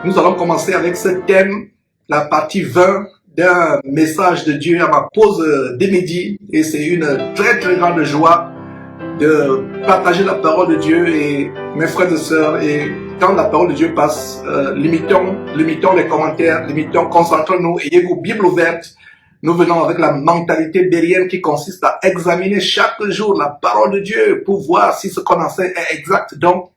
Nous allons commencer avec ce thème, la partie 20 d'un message de Dieu à ma pause de midi. Et c'est une très très grande joie de partager la parole de Dieu et mes frères et sœurs. Et quand la parole de Dieu passe, limitons les commentaires, concentrons-nous, ayez vos Bibles ouvertes. Nous venons avec la mentalité bérienne qui consiste à examiner chaque jour la parole de Dieu pour voir si ce qu'on enseigne est exact. Donc,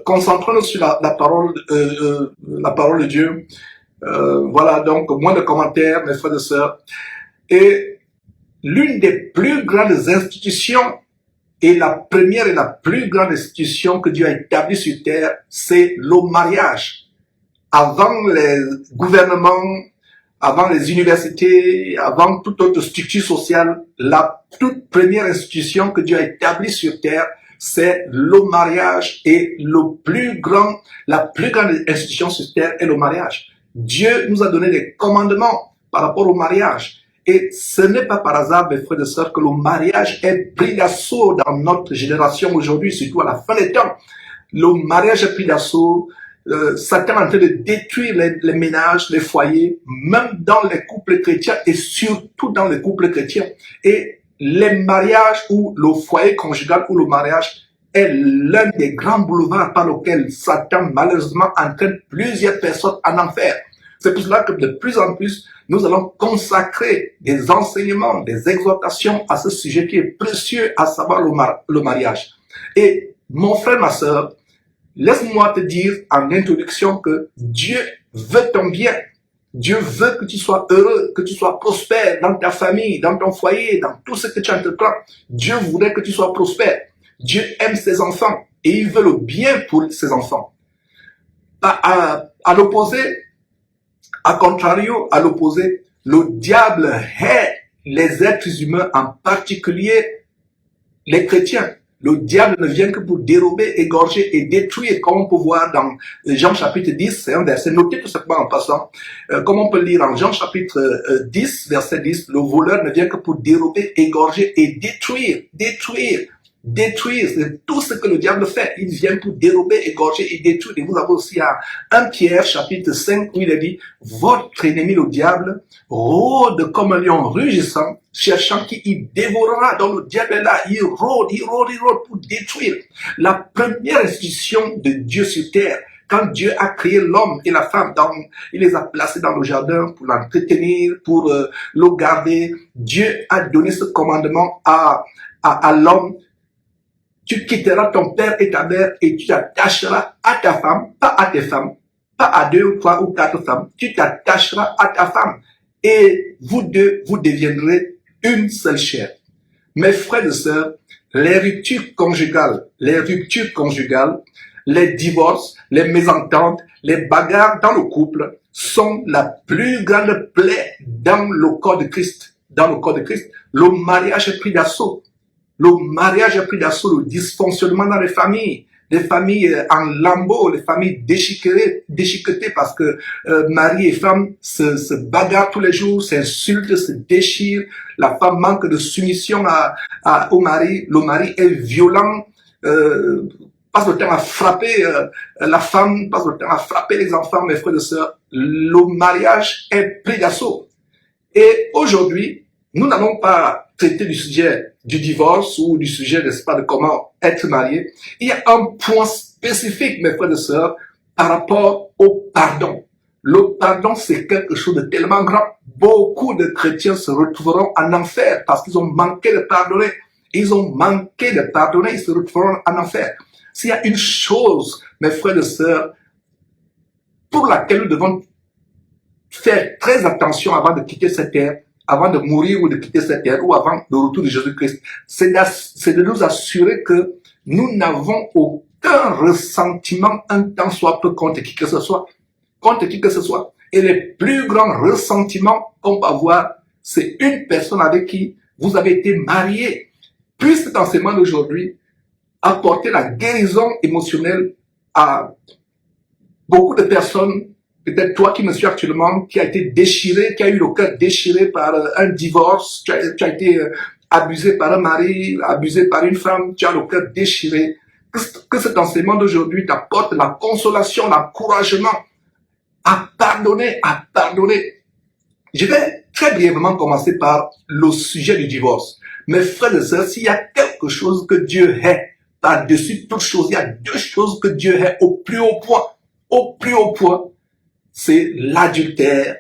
concentrons-nous sur la parole de Dieu. Voilà, donc moins de commentaires, mes frères et sœurs. Et l'une des plus grandes institutions et la première et la plus grande institution que Dieu a établie sur terre, c'est le mariage. Avant les gouvernements, avant les universités, avant toute autre structure sociale, la toute première institution que Dieu a établie sur terre, c'est le mariage, et la plus grande institution sur terre est le mariage. Dieu nous a donné des commandements par rapport au mariage. Et ce n'est pas par hasard, mes frères et sœurs, que le mariage est pris d'assaut dans notre génération aujourd'hui, surtout à la fin des temps. Le mariage est pris d'assaut. Satan est en train de détruire les ménages, les foyers, même dans les couples chrétiens et surtout dans les couples chrétiens. Et les mariages ou le foyer conjugal ou le mariage est l'un des grands boulevards par lequel Satan malheureusement entraîne plusieurs personnes en enfer. C'est pour cela que de plus en plus, nous allons consacrer des enseignements, des exhortations à ce sujet qui est précieux, à savoir le mariage. Et mon frère, ma sœur, laisse-moi te dire en introduction que Dieu veut ton bien. Dieu veut que tu sois heureux, que tu sois prospère dans ta famille, dans ton foyer, dans tout ce que tu entreprends. Dieu voudrait que tu sois prospère. Dieu aime ses enfants et il veut le bien pour ses enfants. À l'opposé, à contrario, à l'opposé, le diable hait les êtres humains, en particulier les chrétiens. Le diable ne vient que pour dérober, égorger et détruire, comme on peut voir dans Jean chapitre 10, c'est un verset, notez tout simplement en passant, comme on peut lire en Jean chapitre 10, verset 10, le voleur ne vient que pour dérober, égorger et détruire, c'est tout ce que le diable fait. Il vient pour dérober, égorger et détruire. Et vous avez aussi 1 Pierre chapitre 5 où il est dit, votre ennemi le diable rôde comme un lion rugissant, cherchant qui il dévorera. Donc le diable est là, il rôde pour détruire. La première institution de Dieu sur terre, quand Dieu a créé l'homme et la femme, il les a placés dans le jardin pour l'entretenir, pour le garder. Dieu a donné ce commandement à l'homme. Tu quitteras ton père et ta mère et tu t'attacheras à ta femme, pas à tes femmes, pas à 2, 3 ou 4 femmes. Tu t'attacheras à ta femme et vous deux, vous deviendrez une seule chair. Mes frères et sœurs, les ruptures conjugales, les divorces, les mésententes, les bagarres dans le couple sont la plus grande plaie dans le corps de Christ. Le mariage est pris d'assaut. Le dysfonctionnement dans les familles en lambeaux, les familles déchiquetées parce que mari et femme se bagarrent tous les jours, s'insultent, se déchirent. La femme manque de soumission au mari. Le mari est violent, passe le temps à frapper la femme, passe le temps à frapper les enfants, mes frères et sœurs. Le mariage est pris d'assaut. Et aujourd'hui, nous n'allons pas traiter du sujet du divorce ou du sujet, n'est-ce pas, de comment être marié. Il y a un point spécifique, mes frères et sœurs, par rapport au pardon. Le pardon, c'est quelque chose de tellement grand. Beaucoup de chrétiens se retrouveront en enfer parce qu'ils ont manqué de pardonner. Ils se retrouveront en enfer. S'il y a une chose, mes frères et sœurs, pour laquelle nous devons faire très attention avant de quitter cette terre, avant de mourir ou de quitter cette terre, ou avant le retour de Jésus-Christ, c'est de nous assurer que nous n'avons aucun ressentiment un tant soit peu contre qui que ce soit. Et les plus grands ressentiments qu'on peut avoir, c'est une personne avec qui vous avez été marié. Puisse cet enseignement d'aujourd'hui apporter la guérison émotionnelle à beaucoup de personnes. Peut-être toi qui me suis actuellement, qui a été déchiré, qui a eu le cœur déchiré par un divorce, tu as été abusé par un mari, abusé par une femme, tu as le cœur déchiré. Que cet enseignement d'aujourd'hui t'apporte la consolation, l'encouragement à pardonner, à pardonner. Je vais très brièvement commencer par le sujet du divorce. Mes frères et sœurs, s'il y a quelque chose que Dieu hait par-dessus toute chose, il y a deux choses que Dieu hait au plus haut point. Au plus haut point, c'est l'adultère.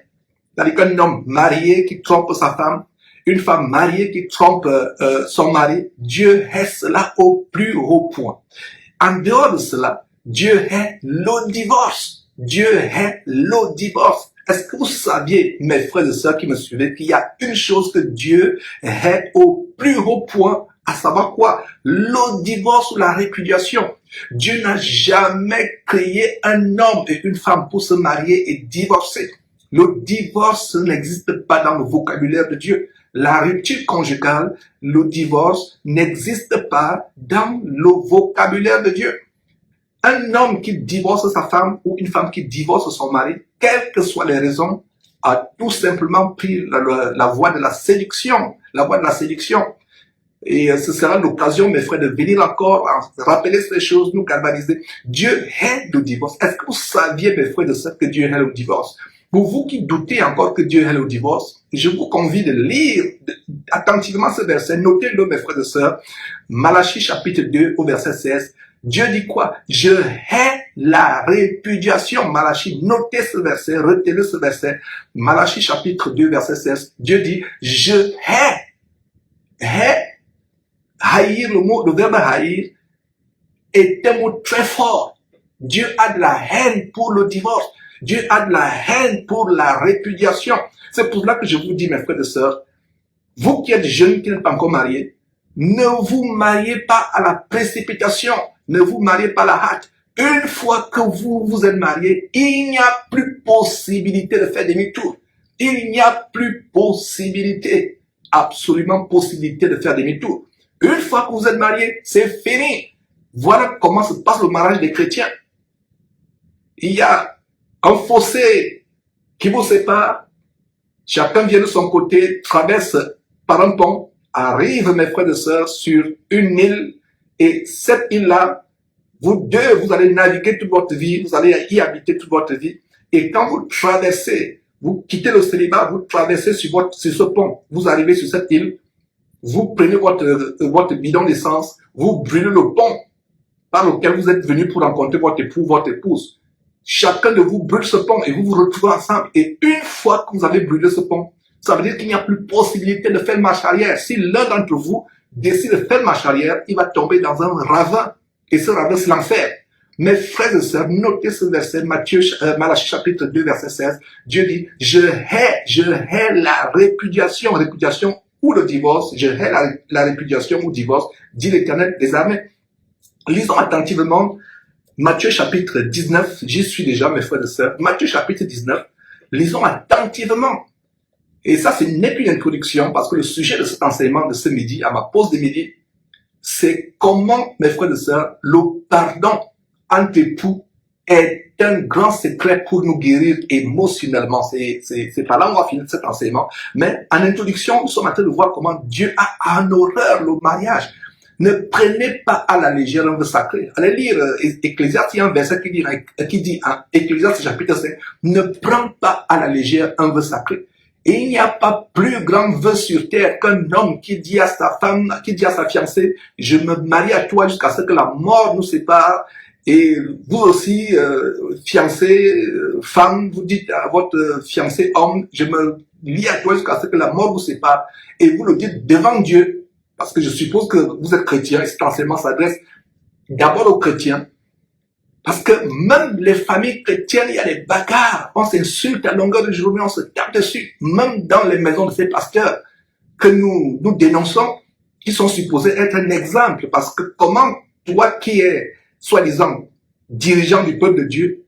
C'est-à-dire qu'un homme marié qui trompe sa femme, une femme mariée qui trompe son mari, Dieu hait cela au plus haut point. En dehors de cela, Dieu hait le divorce. Dieu hait le divorce. Est-ce que vous saviez, mes frères et sœurs qui me suivez, qu'il y a une chose que Dieu hait au plus haut point, à savoir quoi? Le divorce ou la répudiation. Dieu n'a jamais créé un homme et une femme pour se marier et divorcer. Le divorce n'existe pas dans le vocabulaire de Dieu. La rupture conjugale, le divorce n'existe pas dans le vocabulaire de Dieu. Un homme qui divorce sa femme ou une femme qui divorce son mari, quelles que soient les raisons, a tout simplement pris la voie de la séduction. La voie de la séduction. Et ce sera l'occasion, mes frères, de venir encore rappeler ces choses, nous galvaniser. Dieu hait le divorce. Est-ce que vous saviez, mes frères, de ça que Dieu hait le divorce? Pour vous qui doutez encore que Dieu hait le divorce, je vous convie de lire attentivement ce verset. Notez-le, mes frères et sœurs. Malachie chapitre 2 au verset 16. Dieu dit quoi? Je hais la répudiation. Malachie, notez ce verset, retenez ce verset. Malachie chapitre 2 verset 16. Dieu dit, je hais. Hais. Haïr, le verbe haïr est un mot très fort. Dieu a de la haine pour le divorce. Dieu a de la haine pour la répudiation. C'est pour cela que je vous dis, mes frères et sœurs, vous qui êtes jeunes, qui n'êtes pas encore mariés, ne vous mariez pas à la précipitation. Ne vous mariez pas à la hâte. Une fois que vous vous êtes mariés, il n'y a plus possibilité de faire demi-tour. Il n'y a plus possibilité, absolument possibilité de faire demi-tour. Une fois que vous êtes mariés, c'est fini. Voilà comment se passe le mariage des chrétiens. Il y a un fossé qui vous sépare. Chacun vient de son côté, traverse par un pont, arrive, mes frères et sœurs, sur une île. Et cette île-là, vous deux, vous allez naviguer toute votre vie, vous allez y habiter toute votre vie. Et quand vous traversez, vous quittez le célibat, vous traversez sur ce pont, vous arrivez sur cette île, vous prenez votre bidon d'essence, vous brûlez le pont par lequel vous êtes venu pour rencontrer votre époux, votre épouse. Chacun de vous brûle ce pont et vous vous retrouvez ensemble. Et une fois que vous avez brûlé ce pont, ça veut dire qu'il n'y a plus possibilité de faire marche arrière. Si l'un d'entre vous décide de faire marche arrière, il va tomber dans un ravin. Et ce ravin, c'est l'enfer. Mes frères et sœurs, notez ce verset, Malachie chapitre 2, verset 16. Dieu dit, je hais la répudiation ou le divorce, je hais la répudiation ou divorce, dit l'Éternel des armées. Lisons attentivement Matthieu chapitre 19, j'y suis déjà, mes frères et sœurs. Matthieu chapitre 19, lisons attentivement. Et ça, ce n'est qu'une introduction, parce que le sujet de cet enseignement de ce midi, à ma pause de midi, c'est comment, mes frères et sœurs, le pardon entre époux est un grand secret pour nous guérir émotionnellement. C'est par là qu'on va finir cet enseignement. Mais en introduction, nous sommes en train de voir comment Dieu a en horreur le mariage. Ne prenez pas à la légère un vœu sacré. Allez lire Ecclésiaste, il y a un verset qui dit en Ecclésiaste chapitre 5, ne prends pas à la légère un vœu sacré. Et il n'y a pas plus grand vœu sur terre qu'un homme qui dit à sa femme, qui dit à sa fiancée, je me marie à toi jusqu'à ce que la mort nous sépare. Et vous aussi, fiancé, femme, vous dites à votre fiancé homme, je me lie à toi jusqu'à ce que la mort vous sépare. Et vous le dites devant Dieu. Parce que je suppose que vous êtes chrétien et cet enseignement s'adresse d'abord aux chrétiens. Parce que même les familles chrétiennes, il y a des bagarres. On s'insulte à longueur de journée, on se tape dessus. Même dans les maisons de ces pasteurs que nous dénonçons, qui sont supposés être un exemple. Parce que comment toi qui es, soi-disant, dirigeant du peuple de Dieu,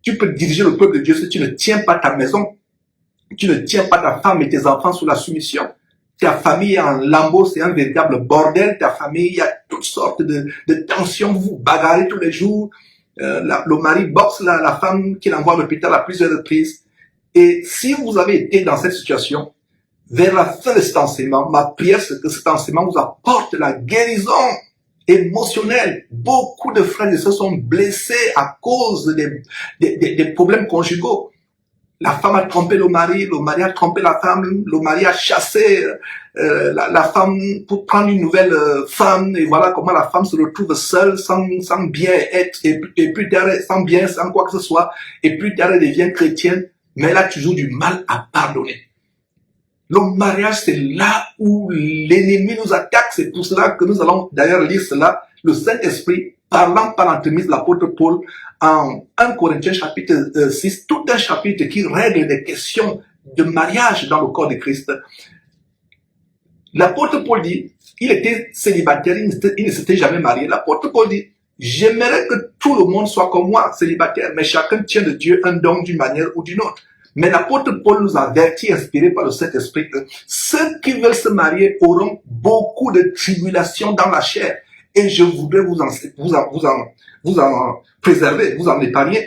tu peux diriger le peuple de Dieu si tu ne tiens pas ta maison, tu ne tiens pas ta femme et tes enfants sous la soumission. Ta famille est en lambeaux, c'est un véritable bordel. Ta famille, il y a toutes sortes de tensions. Vous vous bagarrez tous les jours. Le mari boxe la femme qu'il envoie à l'hôpital à plusieurs reprises. Et si vous avez été dans cette situation, vers la fin de cet enseignement, ma prière, c'est que cet enseignement vous apporte la guérison émotionnelle. Beaucoup de frères et sœurs sont blessés à cause des problèmes conjugaux. la femme a trompé le mari a trompé la femme, le mari a chassé la femme pour prendre une nouvelle femme, et voilà comment la femme se retrouve seule, sans bien être, et plus tard, sans quoi que ce soit, et plus tard elle devient chrétienne, mais elle a toujours du mal à pardonner. Le mariage, c'est là où l'ennemi nous attaque, c'est pour cela que nous allons d'ailleurs lire cela, le Saint-Esprit, parlant par l'entremise de l'apôtre Paul, en 1 Corinthiens chapitre 6, tout un chapitre qui règle des questions de mariage dans le corps de Christ. L'apôtre Paul dit, il était célibataire, il ne s'était jamais marié. L'apôtre Paul dit, j'aimerais que tout le monde soit comme moi, célibataire, mais chacun tient de Dieu un don d'une manière ou d'une autre. Mais l'apôtre Paul nous avertit, inspiré par le Saint-Esprit, que ceux qui veulent se marier auront beaucoup de tribulations dans la chair. Et je voudrais vous en préserver, vous en épargner.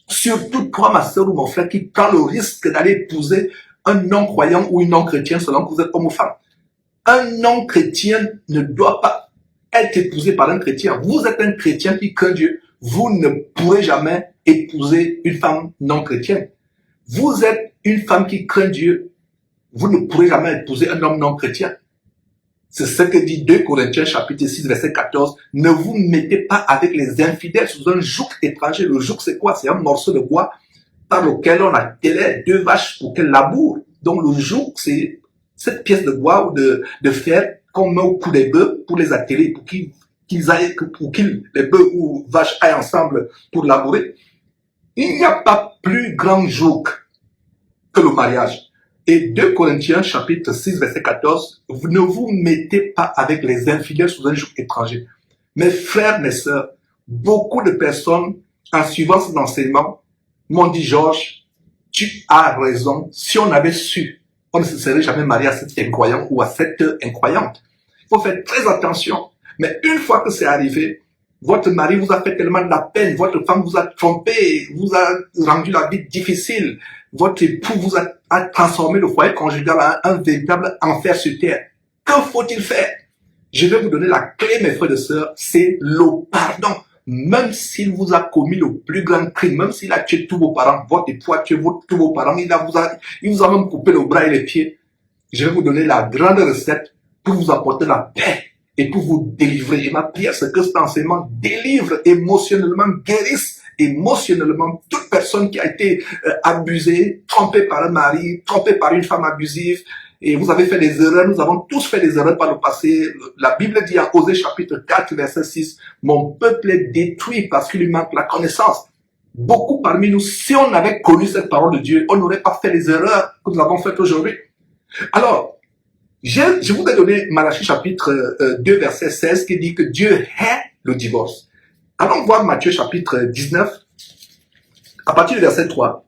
Surtout toi, ma soeur ou mon frère, qui prend le risque d'aller épouser un non-croyant ou une non-chrétienne selon que vous êtes homme ou femme. Un non-chrétien ne doit pas être épousé par un chrétien. Vous êtes un chrétien qui craint Dieu. Vous ne pourrez jamais épouser une femme non-chrétienne. Vous êtes une femme qui craint Dieu. Vous ne pourrez jamais épouser un homme non-chrétien. C'est ce que dit 2 Corinthiens chapitre 6 verset 14. Ne vous mettez pas avec les infidèles sous un joug étranger. Le joug, c'est quoi? C'est un morceau de bois par lequel on attelait 2 vaches pour qu'elles labourent. Donc le joug, c'est cette pièce de bois ou de fer qu'on met au cou des bœufs pour les atteler, pour qu'ils les bœufs ou vaches aillent ensemble pour labourer. Il n'y a pas plus grand joug que le mariage. Et 2 Corinthiens chapitre 6 verset 14, ne vous mettez pas avec les infidèles sous un joug étranger. Mes frères, mes sœurs, beaucoup de personnes, en suivant ces enseignements, m'ont dit, Georges, tu as raison. Si on avait su, on ne se serait jamais marié à cet incroyant ou à cette incroyante. Il faut faire très attention. Mais une fois que c'est arrivé, votre mari vous a fait tellement de la peine, votre femme vous a trompé, vous a rendu la vie difficile, votre époux vous a transformé le foyer conjugal en un véritable enfer sur terre. Que faut-il faire? Je vais vous donner la clé, mes frères et sœurs, c'est le pardon. Même s'il vous a commis le plus grand crime, même s'il a tué tous vos parents, votre époux a tué tous vos parents, il vous a même coupé le bras et les pieds, je vais vous donner la grande recette pour vous apporter la paix et pour vous délivrer. Et ma prière, c'est que cet enseignement délivre émotionnellement, guérisse émotionnellement toute personne qui a été abusée, trompée par un mari, trompée par une femme abusive. Et vous avez fait des erreurs, nous avons tous fait des erreurs par le passé. La Bible dit en Osée chapitre 4, verset 6, « Mon peuple est détruit parce qu'il lui manque la connaissance. » Beaucoup parmi nous, si on avait connu cette parole de Dieu, on n'aurait pas fait les erreurs que nous avons faites aujourd'hui. Alors, je voudrais donner Malachie chapitre 2, verset 16, qui dit que Dieu hait le divorce. Allons voir Matthieu chapitre 19, à partir du verset 3.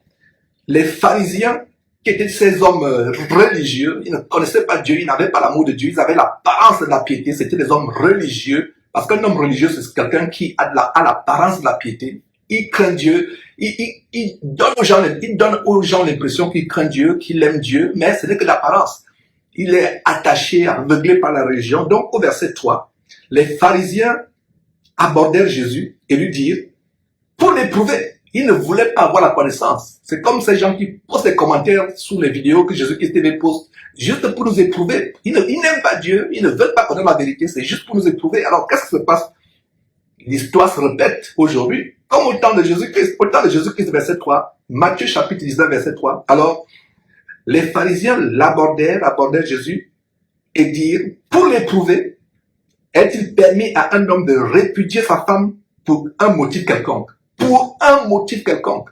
Les pharisiens, qui étaient ces hommes religieux, ils ne connaissaient pas Dieu, ils n'avaient pas l'amour de Dieu, ils avaient l'apparence de la piété, c'était des hommes religieux, parce qu'un homme religieux, c'est quelqu'un qui a l'apparence de la piété, il craint Dieu, il donne aux gens l'impression qu'il craint Dieu, qu'il aime Dieu, mais ce n'est que l'apparence. Il est attaché, aveuglé par la religion. Donc au verset 3, les pharisiens abordèrent Jésus et lui dirent, pour l'éprouver, ils ne voulaient pas avoir la connaissance. C'est comme ces gens qui posent des commentaires sous les vidéos que Jésus-Christ les poste, juste pour nous éprouver. Ils n'aiment pas Dieu, ils ne veulent pas connaître la vérité, c'est juste pour nous éprouver. Alors qu'est-ce qui se passe? L'histoire se répète aujourd'hui, comme au temps de Jésus-Christ, verset 3, Matthieu chapitre 19, verset 3. Alors, les pharisiens abordèrent Jésus et dirent, pour l'éprouver, est-il permis à un homme de répudier sa femme pour un motif quelconque? Pour un motif quelconque.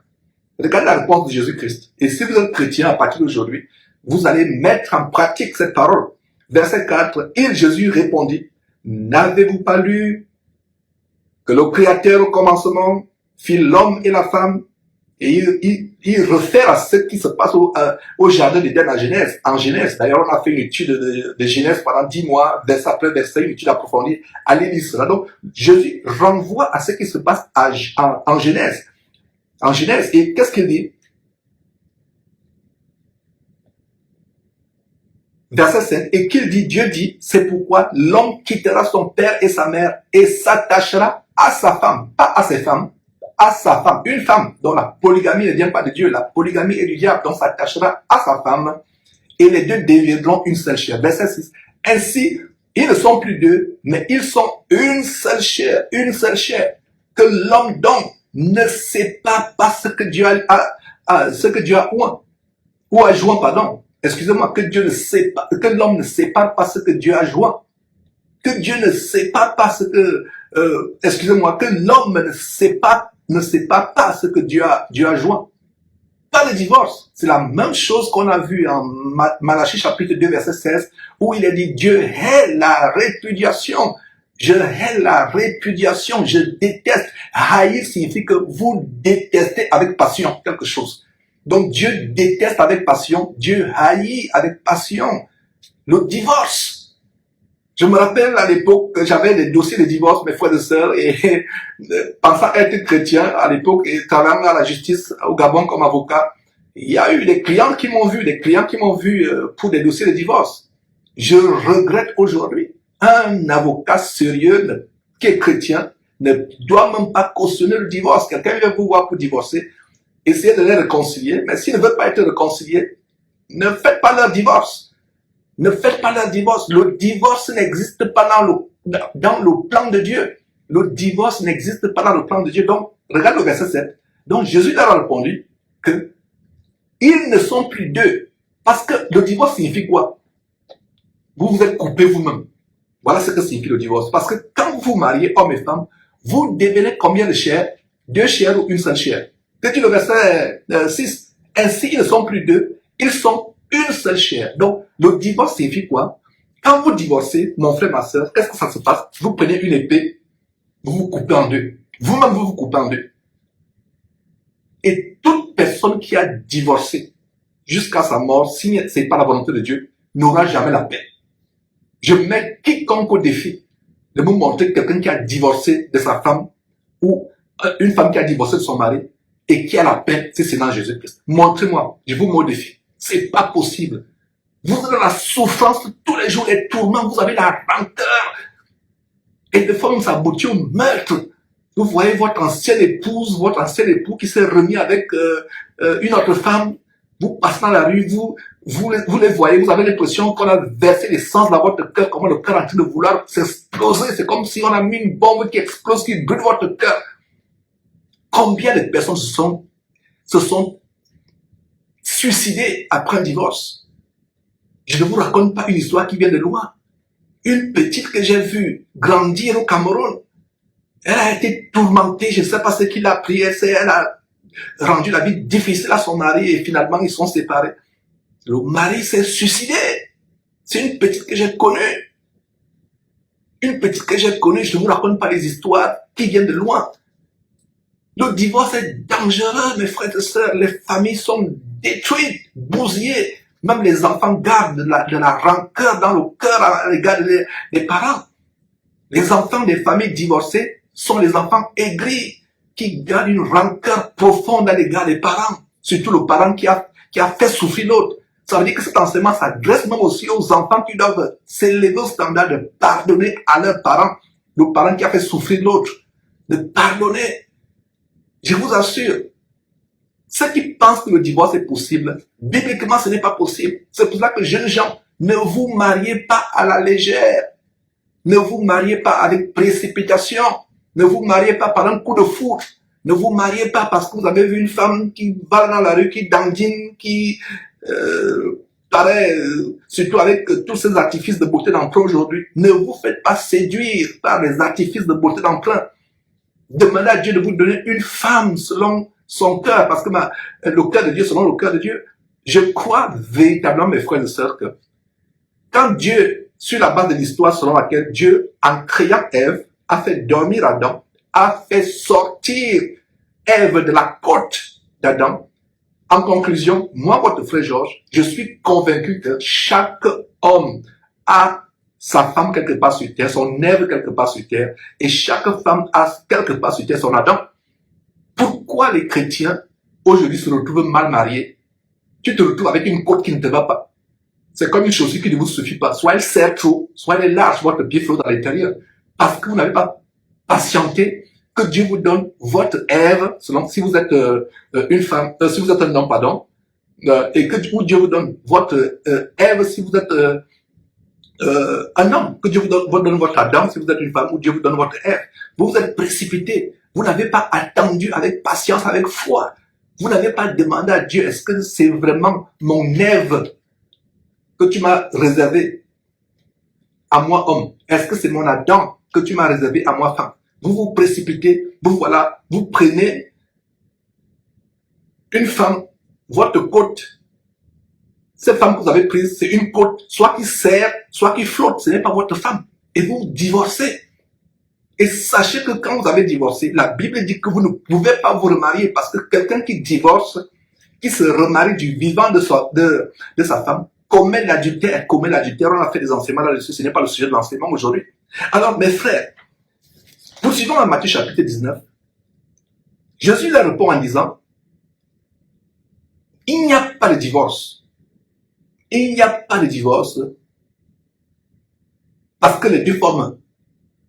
Regardez la réponse de Jésus-Christ. Et si vous êtes chrétien à partir d'aujourd'hui, vous allez mettre en pratique cette parole. Verset 4, Jésus répondit, n'avez-vous pas lu que le Créateur au commencement fit l'homme et la femme? Et il réfère à ce qui se passe au jardin d'Éden en Genèse. D'ailleurs, on a fait une étude de Genèse pendant 10 mois, verset après verset, une étude approfondie. Allez lire cela. Donc, Jésus renvoie à ce qui se passe en Genèse. En Genèse, et qu'est-ce qu'il dit? Verset 5, et qu'il dit, Dieu dit, c'est pourquoi l'homme quittera son père et sa mère et s'attachera à sa femme, pas à ses femmes, à sa femme. Une femme dont la polygamie ne vient pas de Dieu, la polygamie est du diable, donc s'attachera à sa femme et les deux deviendront une seule chair. Verset 6. Ainsi, ils ne sont plus deux, mais ils sont une seule chair, que l'homme donc ne sépare pas ce que Dieu a joint, pardon. Excusez-moi, que l'homme ne sépare pas ce que Dieu a joint. Que Dieu ne sépare pas ce que, que l'homme ne sépare pas ce que Dieu a joint. Pas le divorce. C'est la même chose qu'on a vu en Malachie chapitre 2 verset 16 où il est dit Dieu hait la répudiation. Je hais la répudiation. Je déteste. Haïr signifie que vous détestez avec passion quelque chose. Donc Dieu déteste avec passion. Dieu haït avec passion. Le divorce. Je me rappelle à l'époque que j'avais des dossiers de divorce, mes frères et sœurs, et pensant être chrétien à l'époque et travaillant à la justice au Gabon comme avocat, il y a eu des clients qui m'ont vu pour des dossiers de divorce. Je regrette aujourd'hui, un avocat sérieux qui est chrétien ne doit même pas cautionner le divorce. Quelqu'un vient vous voir pour divorcer, essayez de les réconcilier, mais s'ils ne veulent pas être réconciliés, ne faites pas leur divorce. Ne faites pas leur divorce. Le divorce n'existe pas dans le plan de Dieu. Le divorce n'existe pas dans le plan de Dieu. Donc, regarde le verset 7. Donc, Jésus leur a répondu que ils ne sont plus deux. Parce que le divorce signifie quoi? Vous vous êtes coupés vous-même. Voilà ce que signifie le divorce. Parce que quand vous vous mariez, homme et femme, vous devenez combien de chairs? Deux chairs ou une seule chair? C'est le verset 6. Ainsi, ils ne sont plus deux. Ils sont une seule chair. Donc, le divorce signifie quoi? Quand vous divorcez, mon frère, ma soeur, qu'est-ce que ça se passe? Vous prenez une épée, vous vous coupez en deux. Vous-même, vous vous coupez en deux. Et toute personne qui a divorcé jusqu'à sa mort, si ce n'est pas la volonté de Dieu, n'aura jamais la paix. Je mets quiconque au défi de vous montrer quelqu'un qui a divorcé de sa femme ou une femme qui a divorcé de son mari et qui a la paix, c'est dans Jésus-Christ. Montrez-moi, je vous mets au défi. C'est pas possible. Vous avez la souffrance tous les jours, les tourments, vous avez la rancœur. Et des fois, même ça aboutit au meurtre. Vous voyez votre ancienne épouse, votre ancien époux qui s'est remis avec une autre femme. Vous passez dans la rue, vous les voyez, vous avez l'impression qu'on a versé l'essence dans votre cœur, comment le cœur est en train de vouloir s'exploser. C'est comme si on a mis une bombe qui explose, qui brûle votre cœur. Combien de personnes se sont suicidées après un divorce? Je ne vous raconte pas une histoire qui vient de loin. Une petite que j'ai vue grandir au Cameroun, elle a été tourmentée, je ne sais pas ce qu'il a pris, elle a rendu la vie difficile à son mari et finalement ils sont séparés. Le mari s'est suicidé. C'est une petite que j'ai connue. Une petite que j'ai connue, je ne vous raconte pas les histoires qui viennent de loin. Le divorce est dangereux, mes frères et sœurs. Les familles sont détruites, bousillées. Même les enfants gardent de la rancœur dans le cœur à l'égard des parents. Les enfants des familles divorcées sont les enfants aigris qui gardent une rancœur profonde à l'égard des parents. Surtout le parent qui a fait souffrir l'autre. Ça veut dire que cet enseignement s'adresse même aussi aux enfants qui doivent s'élever au standard de pardonner à leurs parents. Le parent qui a fait souffrir l'autre. De pardonner. Je vous assure, ceux qui pensent que le divorce est possible, bibliquement ce n'est pas possible. C'est pour ça que jeunes gens, ne vous mariez pas à la légère. Ne vous mariez pas avec précipitation. Ne vous mariez pas par un coup de foudre. Ne vous mariez pas parce que vous avez vu une femme qui va dans la rue, qui dandine, qui paraît, surtout avec tous ces artifices de beauté d'emprunt aujourd'hui. Ne vous faites pas séduire par les artifices de beauté d'emprunt. Demandez à Dieu de vous donner une femme selon son cœur, parce que le cœur de Dieu selon le cœur de Dieu. Je crois véritablement, mes frères et sœurs, que quand Dieu, sur la base de l'histoire selon laquelle Dieu, en créant Ève, a fait dormir Adam, a fait sortir Ève de la côte d'Adam. En conclusion, moi, votre frère Georges, je suis convaincu que chaque homme a sa femme quelque part sur terre, son Ève quelque part sur terre, et chaque femme a quelque part sur terre son Adam. Pourquoi les chrétiens, aujourd'hui, se retrouvent mal mariés? Tu te retrouves avec une côte qui ne te va pas. C'est comme une chaussure qui ne vous suffit pas. Soit elle serre trop, soit elle est large, votre pied flotte à l'intérieur. Parce que vous n'avez pas patienté que Dieu vous donne votre Ève, selon si vous êtes une femme, si vous êtes un homme, pardon, et que Dieu vous donne votre Ève si vous êtes un homme, que Dieu vous donne votre Adam si vous êtes une femme, ou Dieu vous donne votre Ève. Vous vous êtes précipité, vous n'avez pas attendu avec patience, avec foi. Vous n'avez pas demandé à Dieu, est-ce que c'est vraiment mon Ève que tu m'as réservé à moi homme? Est-ce que c'est mon Adam que tu m'as réservé à moi femme? Vous vous précipitez, vous prenez une femme, votre côte. Cette femme que vous avez prise, c'est une côte, soit qui serre, soit qui flotte, ce n'est pas votre femme. Et vous divorcez. Et sachez que quand vous avez divorcé, la Bible dit que vous ne pouvez pas vous remarier parce que quelqu'un qui divorce, qui se remarie du vivant de sa femme, commet l'adultère. On a fait des enseignements là-dessus, ce n'est pas le sujet de l'enseignement aujourd'hui. Alors mes frères, poursuivons à Matthieu chapitre 19. Jésus leur répond en disant, il n'y a pas de divorce. Il n'y a pas de divorce parce que les deux forment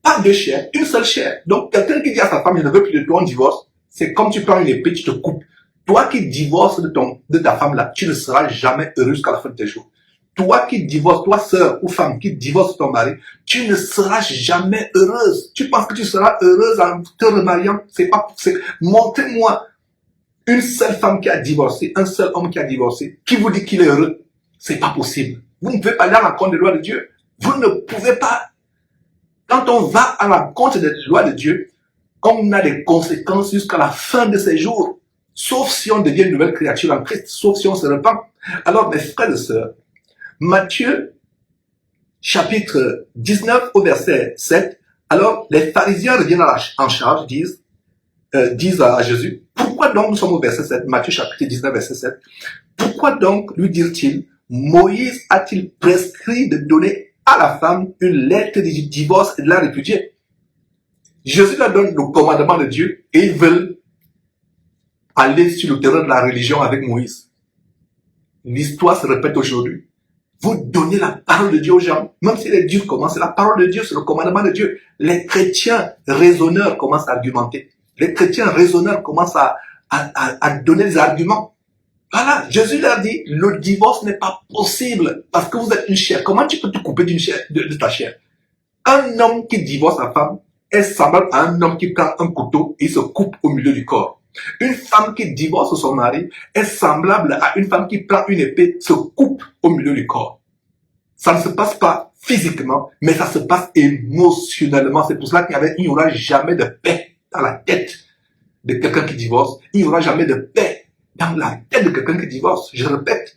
pas deux chairs, une seule chair. Donc, quelqu'un qui dit à sa femme, je ne veux plus de toi, on divorce, c'est comme tu prends une épée, tu te coupes. Toi qui divorces de ta femme là, tu ne seras jamais heureux jusqu'à la fin de tes jours. Toi qui divorces, toi sœur ou femme qui divorce de ton mari, tu ne seras jamais heureuse. Tu penses que tu seras heureuse en te remariant? Montrez-moi une seule femme qui a divorcé, un seul homme qui a divorcé, qui vous dit qu'il est heureux. C'est pas possible. Vous ne pouvez pas aller à l'encontre des lois de Dieu. Vous ne pouvez pas. Quand on va à l'encontre des lois de Dieu, on a des conséquences jusqu'à la fin de ses jours. Sauf si on devient une nouvelle créature en Christ, sauf si on se repent. Alors, mes frères et sœurs, Matthieu, chapitre 19 au verset 7, alors les pharisiens reviennent en charge, disent à Jésus, pourquoi donc, nous sommes au verset 7, Matthieu chapitre 19, verset 7, pourquoi donc, lui dirent-ils, Moïse a-t-il prescrit de donner à la femme une lettre de divorce et de la répudier? Jésus leur donne le commandement de Dieu et ils veulent aller sur le terrain de la religion avec Moïse. L'histoire se répète aujourd'hui. Vous donnez la parole de Dieu aux gens, même si les dieux commencent, c'est la parole de Dieu, c'est le commandement de Dieu. Les chrétiens raisonneurs commencent à argumenter. Les chrétiens raisonneurs commencent à donner des arguments. Voilà, Jésus leur dit, le divorce n'est pas possible parce que vous êtes une chair. Comment tu peux te couper d'une chair, de ta chair? Un homme qui divorce sa femme est semblable à un homme qui prend un couteau et se coupe au milieu du corps. Une femme qui divorce son mari est semblable à une femme qui prend une épée, se coupe au milieu du corps. Ça ne se passe pas physiquement, mais ça se passe émotionnellement. C'est pour cela qu'il n'y aura jamais de paix dans la tête de quelqu'un qui divorce. Il n'y aura jamais de paix dans la tête de quelqu'un qui divorce. Je répète.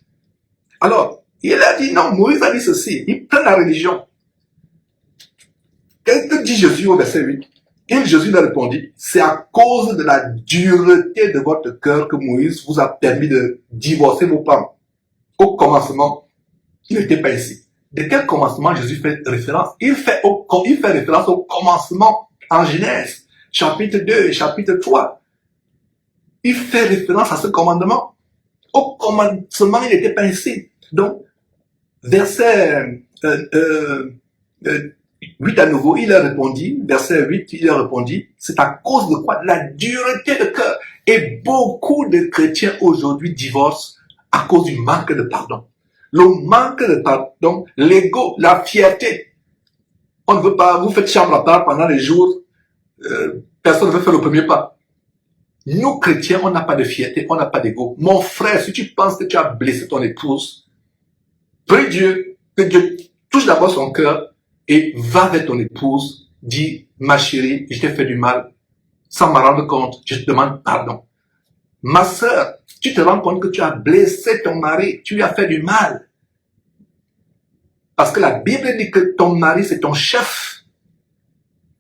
Alors, il a dit non, Moïse a dit ceci. Il prend la religion. Qu'est-ce que dit Jésus au verset 8? Et Jésus lui a répondu, c'est à cause de la dureté de votre cœur que Moïse vous a permis de divorcer vos femmes. Au commencement, il n'était pas ici. De quel commencement Jésus fait référence? Il fait référence au commencement en Genèse, chapitre 2 et chapitre 3. Il fait référence à ce commandement. Au commencement, il n'était pas ici. Donc, verset 8 à nouveau, il a répondu, verset 8, il a répondu, c'est à cause de quoi? La dureté de cœur. Et beaucoup de chrétiens aujourd'hui divorcent à cause du manque de pardon. Le manque de pardon, l'ego, la fierté. On ne veut pas, vous faites chambre à part pendant les jours, personne ne veut faire le premier pas. Nous, chrétiens, on n'a pas de fierté, on n'a pas d'ego. Mon frère, si tu penses que tu as blessé ton épouse, prie Dieu, que Dieu touche d'abord son cœur et va vers ton épouse, dis, ma chérie, je t'ai fait du mal, sans m'en rendre compte, je te demande pardon. Ma sœur, tu te rends compte que tu as blessé ton mari, tu lui as fait du mal. Parce que la Bible dit que ton mari, c'est ton chef.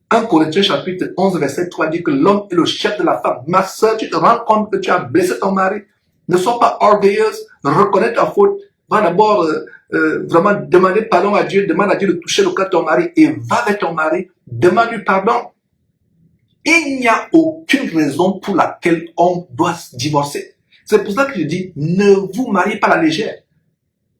1 Corinthiens chapitre 11, verset 3 dit que l'homme est le chef de la femme. Ma sœur, tu te rends compte que tu as blessé ton mari. Ne sois pas orgueilleuse, reconnais ta faute. Va d'abord vraiment demander pardon à Dieu, demande à Dieu de toucher le cœur de ton mari et va vers ton mari, demande-lui pardon. Il n'y a aucune raison pour laquelle on doit se divorcer. C'est pour ça que je dis, ne vous mariez pas à la légère.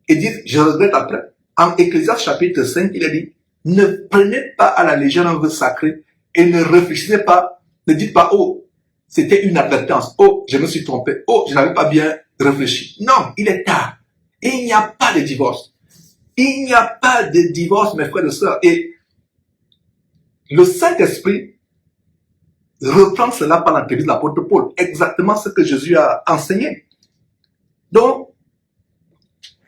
Et dites, je regrette après. En Ecclésiaste chapitre 5, il a dit, ne prenez pas à la légère un vœu sacré et ne réfléchissez pas Ne dites pas, oh, c'était une inadvertance. Oh, je me suis trompé. Oh, je n'avais pas bien réfléchi. Non, il est tard. Et il n'y a pas de divorce. Il n'y a pas de divorce, mes frères et sœurs. Et le Saint-Esprit reprend cela par l'entremise de l'apôtre Paul. Exactement ce que Jésus a enseigné. Donc,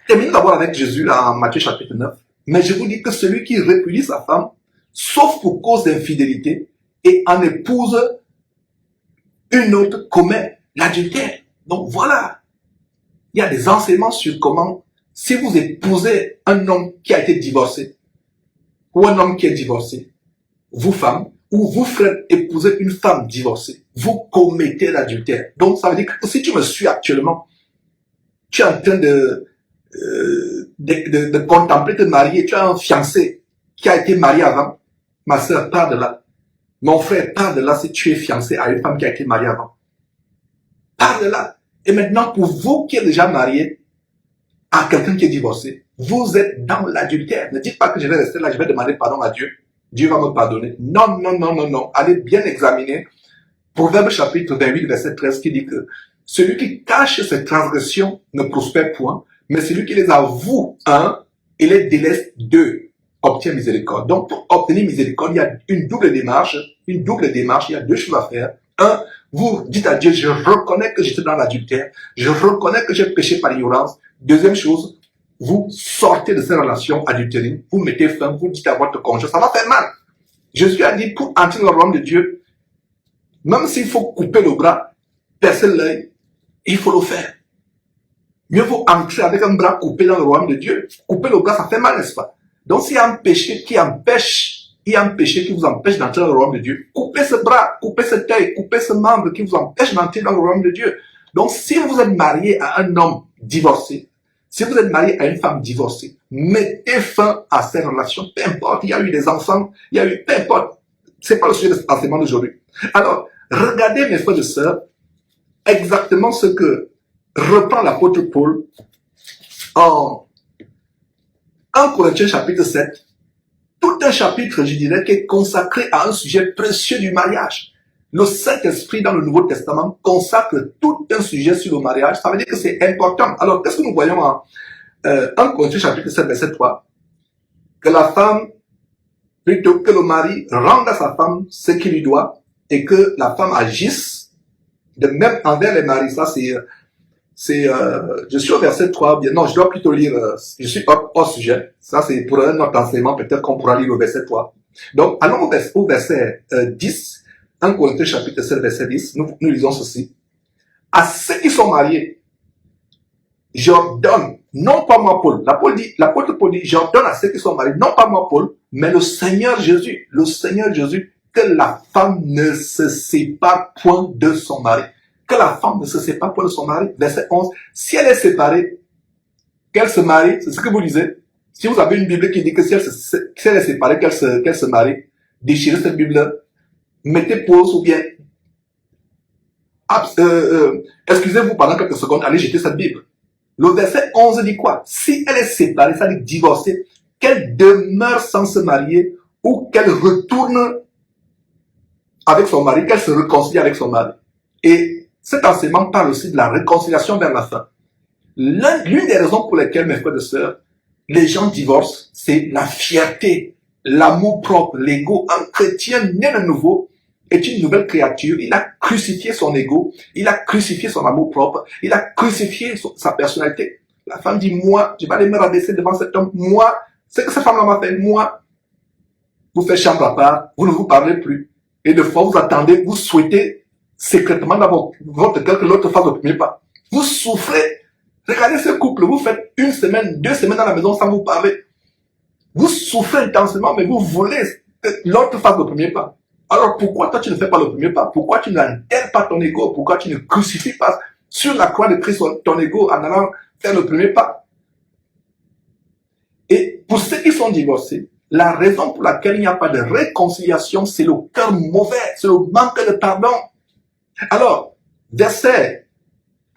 terminons d'abord avec Jésus là, en Matthieu chapitre 9. Mais je vous dis que celui qui répudie sa femme, sauf pour cause d'infidélité, et en épouse une autre, commet l'adultère. Donc voilà, il y a des enseignements sur comment, si vous épousez un homme qui a été divorcé, ou un homme qui est divorcé, vous femmes, ou vous frères épousez une femme divorcée, vous commettez l'adultère. Donc ça veut dire que si tu me suis actuellement, tu es en train de contempler te marier, tu as un fiancé qui a été marié avant, ma soeur, part de là. Mon frère, part de là si tu es fiancé à une femme qui a été mariée avant. Part de là. Et maintenant, pour vous qui êtes déjà marié à quelqu'un qui est divorcé, vous êtes dans l'adultère. Ne dites pas que je vais rester là, je vais demander pardon à Dieu. Dieu va me pardonner. Non, non, non, non, non. Allez bien examiner Proverbe chapitre 28, verset 13 qui dit que celui qui cache ses transgressions ne prospère point, mais celui qui les avoue, et les délaisse, obtient miséricorde. Donc, pour obtenir miséricorde, il y a une double démarche, il y a deux choses à faire. Vous dites à Dieu, je reconnais que j'étais dans l'adultère, je reconnais que j'ai péché par ignorance. Deuxième chose, vous sortez de ces relations adultérines, vous mettez fin, vous dites à votre conjoint, ça va faire mal. Jésus a dit, pour entrer dans le royaume de Dieu, même s'il faut couper le bras, percer l'œil, il faut le faire. Mieux vaut entrer avec un bras coupé dans le royaume de Dieu. Couper le bras, ça fait mal, n'est-ce pas? Donc, s'il y a un péché qui vous empêche d'entrer dans le royaume de Dieu, coupez ce bras, coupez cet œil, coupez ce membre qui vous empêche d'entrer dans le royaume de Dieu. Donc, si vous êtes marié à un homme divorcé, si vous êtes marié à une femme divorcée, mettez fin à ces relations. Peu importe, il y a eu des enfants, peu importe. C'est pas le sujet de cet enseignement d'aujourd'hui. Alors, regardez mes frères et sœurs, exactement ce que reprend l'apôtre Paul en 1 Corinthiens chapitre 7. Tout un chapitre, je dirais, qui est consacré à un sujet précieux du mariage. Le Saint-Esprit dans le Nouveau Testament consacre tout un sujet sur le mariage. Ça veut dire que c'est important. Alors, qu'est-ce que nous voyons en 1 Corinthiens chapitre 7, verset 3? Que la femme, plutôt que le mari, rende à sa femme ce qu'il lui doit et que la femme agisse de même envers les maris. Ça, je suis au verset 3, non, je dois plutôt lire, je suis hors sujet. Ça, c'est pour un autre enseignement, peut-être qu'on pourra lire le verset 3. Donc, allons au verset 10, 1 Corinthiens chapitre 7, verset 10, nous lisons ceci. À ceux qui sont mariés, j'ordonne, non pas moi Paul, l'apôtre Paul dit, j'ordonne à ceux qui sont mariés, non pas moi Paul, mais le Seigneur Jésus, que la femme ne se sépare point de son mari. Que la femme ne se sépare point de son mari. Verset 11. Si elle est séparée, qu'elle se marie, c'est ce que vous lisez. Si vous avez une Bible qui dit que si elle est séparée, qu'elle se marie, déchirez cette Bible, mettez pause ou bien excusez-vous pendant quelques secondes, allez jeter cette Bible. Le verset 11 dit quoi? Si elle est séparée, ça dit divorcée, qu'elle demeure sans se marier ou qu'elle retourne avec son mari, qu'elle se réconcilie avec son mari. Et cet enseignement parle aussi de la réconciliation vers la fin. L'une des raisons pour lesquelles, mes frères et sœurs, les gens divorcent, c'est la fierté, l'amour propre, l'ego. Un chrétien né de nouveau est une nouvelle créature. Il a crucifié son ego, il a crucifié son amour propre, il a crucifié sa personnalité. La femme dit, moi, je vais aller me rabaisser devant cet homme. Moi, c'est que cette femme-là m'a fait. Moi, vous faites chambre à part, vous ne vous parlez plus. Et de fois, vous attendez, vous souhaitez secrètement dans votre cœur que l'autre fasse le premier pas. Vous souffrez. Regardez ce couple, vous faites 1 semaine, 2 semaines dans la maison sans vous parler. Vous souffrez intensément, mais vous voulez que l'autre fasse le premier pas. Alors pourquoi toi tu ne fais pas le premier pas? Pourquoi tu n'enterres pas ton ego? Pourquoi tu ne crucifies pas sur la croix de Christ ton ego en allant faire le premier pas? Et pour ceux qui sont divorcés, la raison pour laquelle il n'y a pas de réconciliation, c'est le cœur mauvais, c'est le manque de pardon. Alors, verset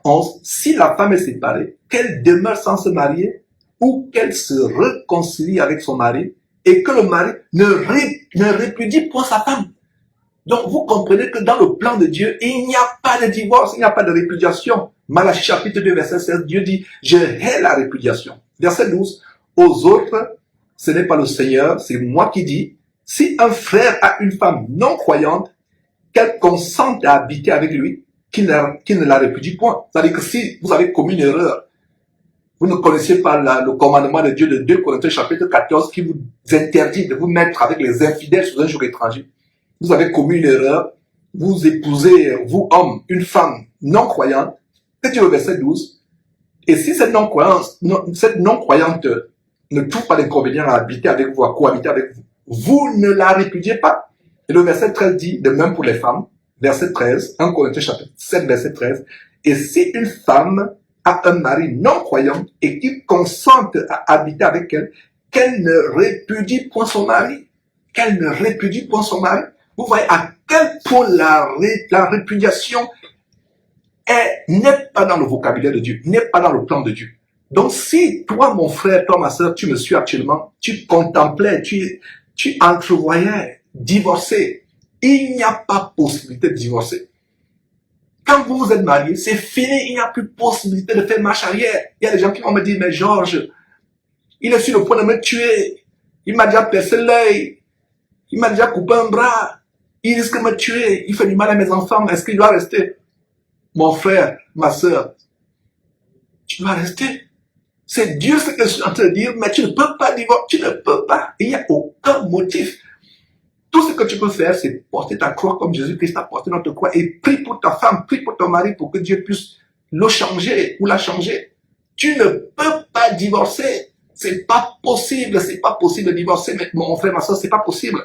11, si la femme est séparée, qu'elle demeure sans se marier ou qu'elle se réconcilie avec son mari et que le mari ne répudie point sa femme. Donc, vous comprenez que dans le plan de Dieu, il n'y a pas de divorce, il n'y a pas de répudiation. Malachie chapitre 2, verset 16, Dieu dit, je hais la répudiation. Verset 12, aux autres, ce n'est pas le Seigneur, c'est moi qui dis, si un frère a une femme non croyante, qu'elle consente à habiter avec lui, qu'il ne la répudie point. C'est-à-dire que si vous avez commis une erreur, vous ne connaissez pas le commandement de Dieu de 2 Corinthiens chapitre 14 qui vous interdit de vous mettre avec les infidèles sous un joug étranger. Vous avez commis une erreur, vous épousez, vous homme, une femme non croyante, que Dieu au verset 12, et si cette non-croyante ne trouve pas d'inconvénient à habiter avec vous, à cohabiter avec vous, vous ne la répudiez pas. Et le verset 13 dit, de même pour les femmes, verset 13, 1 Corinthiens chapitre 7, verset 13, et si une femme a un mari non croyant et qu'il consente à habiter avec elle, qu'elle ne répudie point son mari. Qu'elle ne répudie point son mari. Vous voyez à quel point la répudiation n'est pas dans le vocabulaire de Dieu, n'est pas dans le plan de Dieu. Donc si toi, mon frère, toi, ma soeur, tu me suis actuellement, tu contemplais, tu entrevoyais divorcer, il n'y a pas possibilité de divorcer. Quand vous vous êtes marié, c'est fini, il n'y a plus possibilité de faire marche arrière. Il y a des gens qui vont me dire, mais Georges, il est sur le point de me tuer, il m'a déjà percé l'œil, il m'a déjà coupé un bras, il risque de me tuer, il fait du mal à mes enfants, est-ce qu'il doit rester? Mon frère, ma soeur, tu dois rester. C'est Dieu ce que je suis en train de dire, mais tu ne peux pas divorcer, tu ne peux pas. Il n'y a aucun motif. Tout ce que tu peux faire, c'est porter ta croix comme Jésus-Christ a porté notre croix et prie pour ta femme, prie pour ton mari pour que Dieu puisse le changer ou la changer. Tu ne peux pas divorcer. C'est pas possible de divorcer. Mais mon frère, ma soeur, c'est pas possible.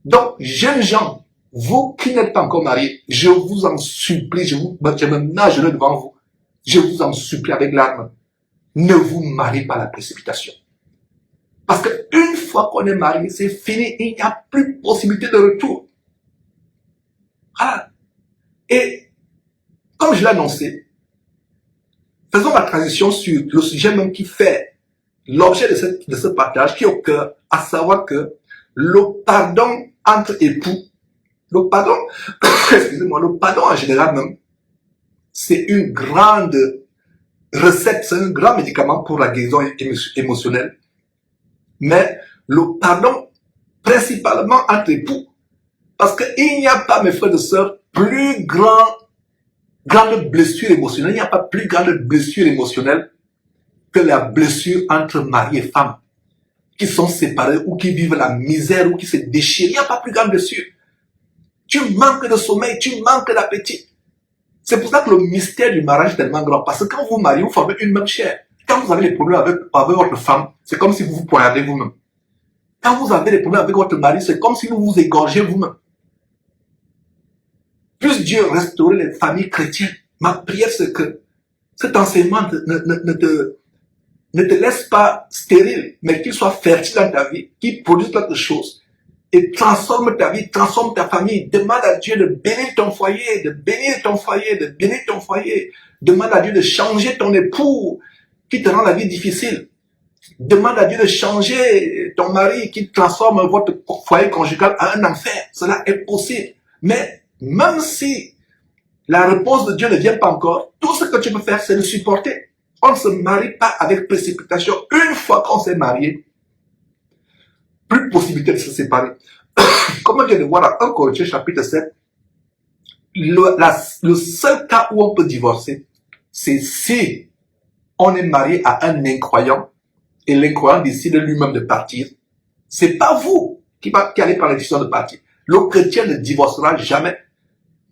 Donc, jeunes gens, vous qui n'êtes pas encore mariés, je vous en supplie, je me nage devant vous. Je vous en supplie avec larmes. Ne vous mariez pas à la précipitation. Parce qu'une fois qu'on est marié, c'est fini, il n'y a plus de possibilité de retour. Voilà. Et, comme je l'ai annoncé, faisons la transition sur le sujet même qui fait l'objet de ce partage, qui est au cœur, à savoir que le pardon entre époux, le pardon, excusez-moi, le pardon en général même, c'est une grande recette, c'est un grand médicament pour la guérison émotionnelle. Mais le pardon, principalement entre époux, parce qu'il n'y a pas, mes frères et sœurs, plus grande blessure émotionnelle, il n'y a pas plus grande blessure émotionnelle que la blessure entre mari et femme, qui sont séparés ou qui vivent la misère ou qui se déchirent. Il n'y a pas plus grande blessure. Tu manques de sommeil, tu manques d'appétit. C'est pour ça que le mystère du mariage est tellement grand, parce que quand vous mariez, vous formez une même chair. Quand vous avez des problèmes avec votre femme, c'est comme si vous vous poignardez vous-même. Quand vous avez des problèmes avec votre mari, c'est comme si vous vous égorgez vous-même. Plus Dieu restaurer les familles chrétiennes, ma prière c'est que cet enseignement ne te laisse pas stérile, mais qu'il soit fertile dans ta vie, qu'il produise quelque chose et transforme ta vie, transforme ta famille. Demande à Dieu de bénir ton foyer, de bénir ton foyer, de bénir ton foyer. Demande à Dieu de changer ton époux qui te rend la vie difficile. Demande à Dieu de changer ton mari qui transforme votre foyer conjugal en un enfer. Cela est possible. Mais même si la réponse de Dieu ne vient pas encore, tout ce que tu peux faire, c'est de supporter. On ne se marie pas avec précipitation. Une fois qu'on s'est marié, plus de possibilité de se séparer. Comme on vient de voir dans 1 Corinthiens chapitre 7, le seul cas où on peut divorcer, c'est si on est marié à un incroyant et l'incroyant décide lui-même de partir. C'est pas vous qui allez prendre la décision de partir. Le chrétien ne divorcera jamais.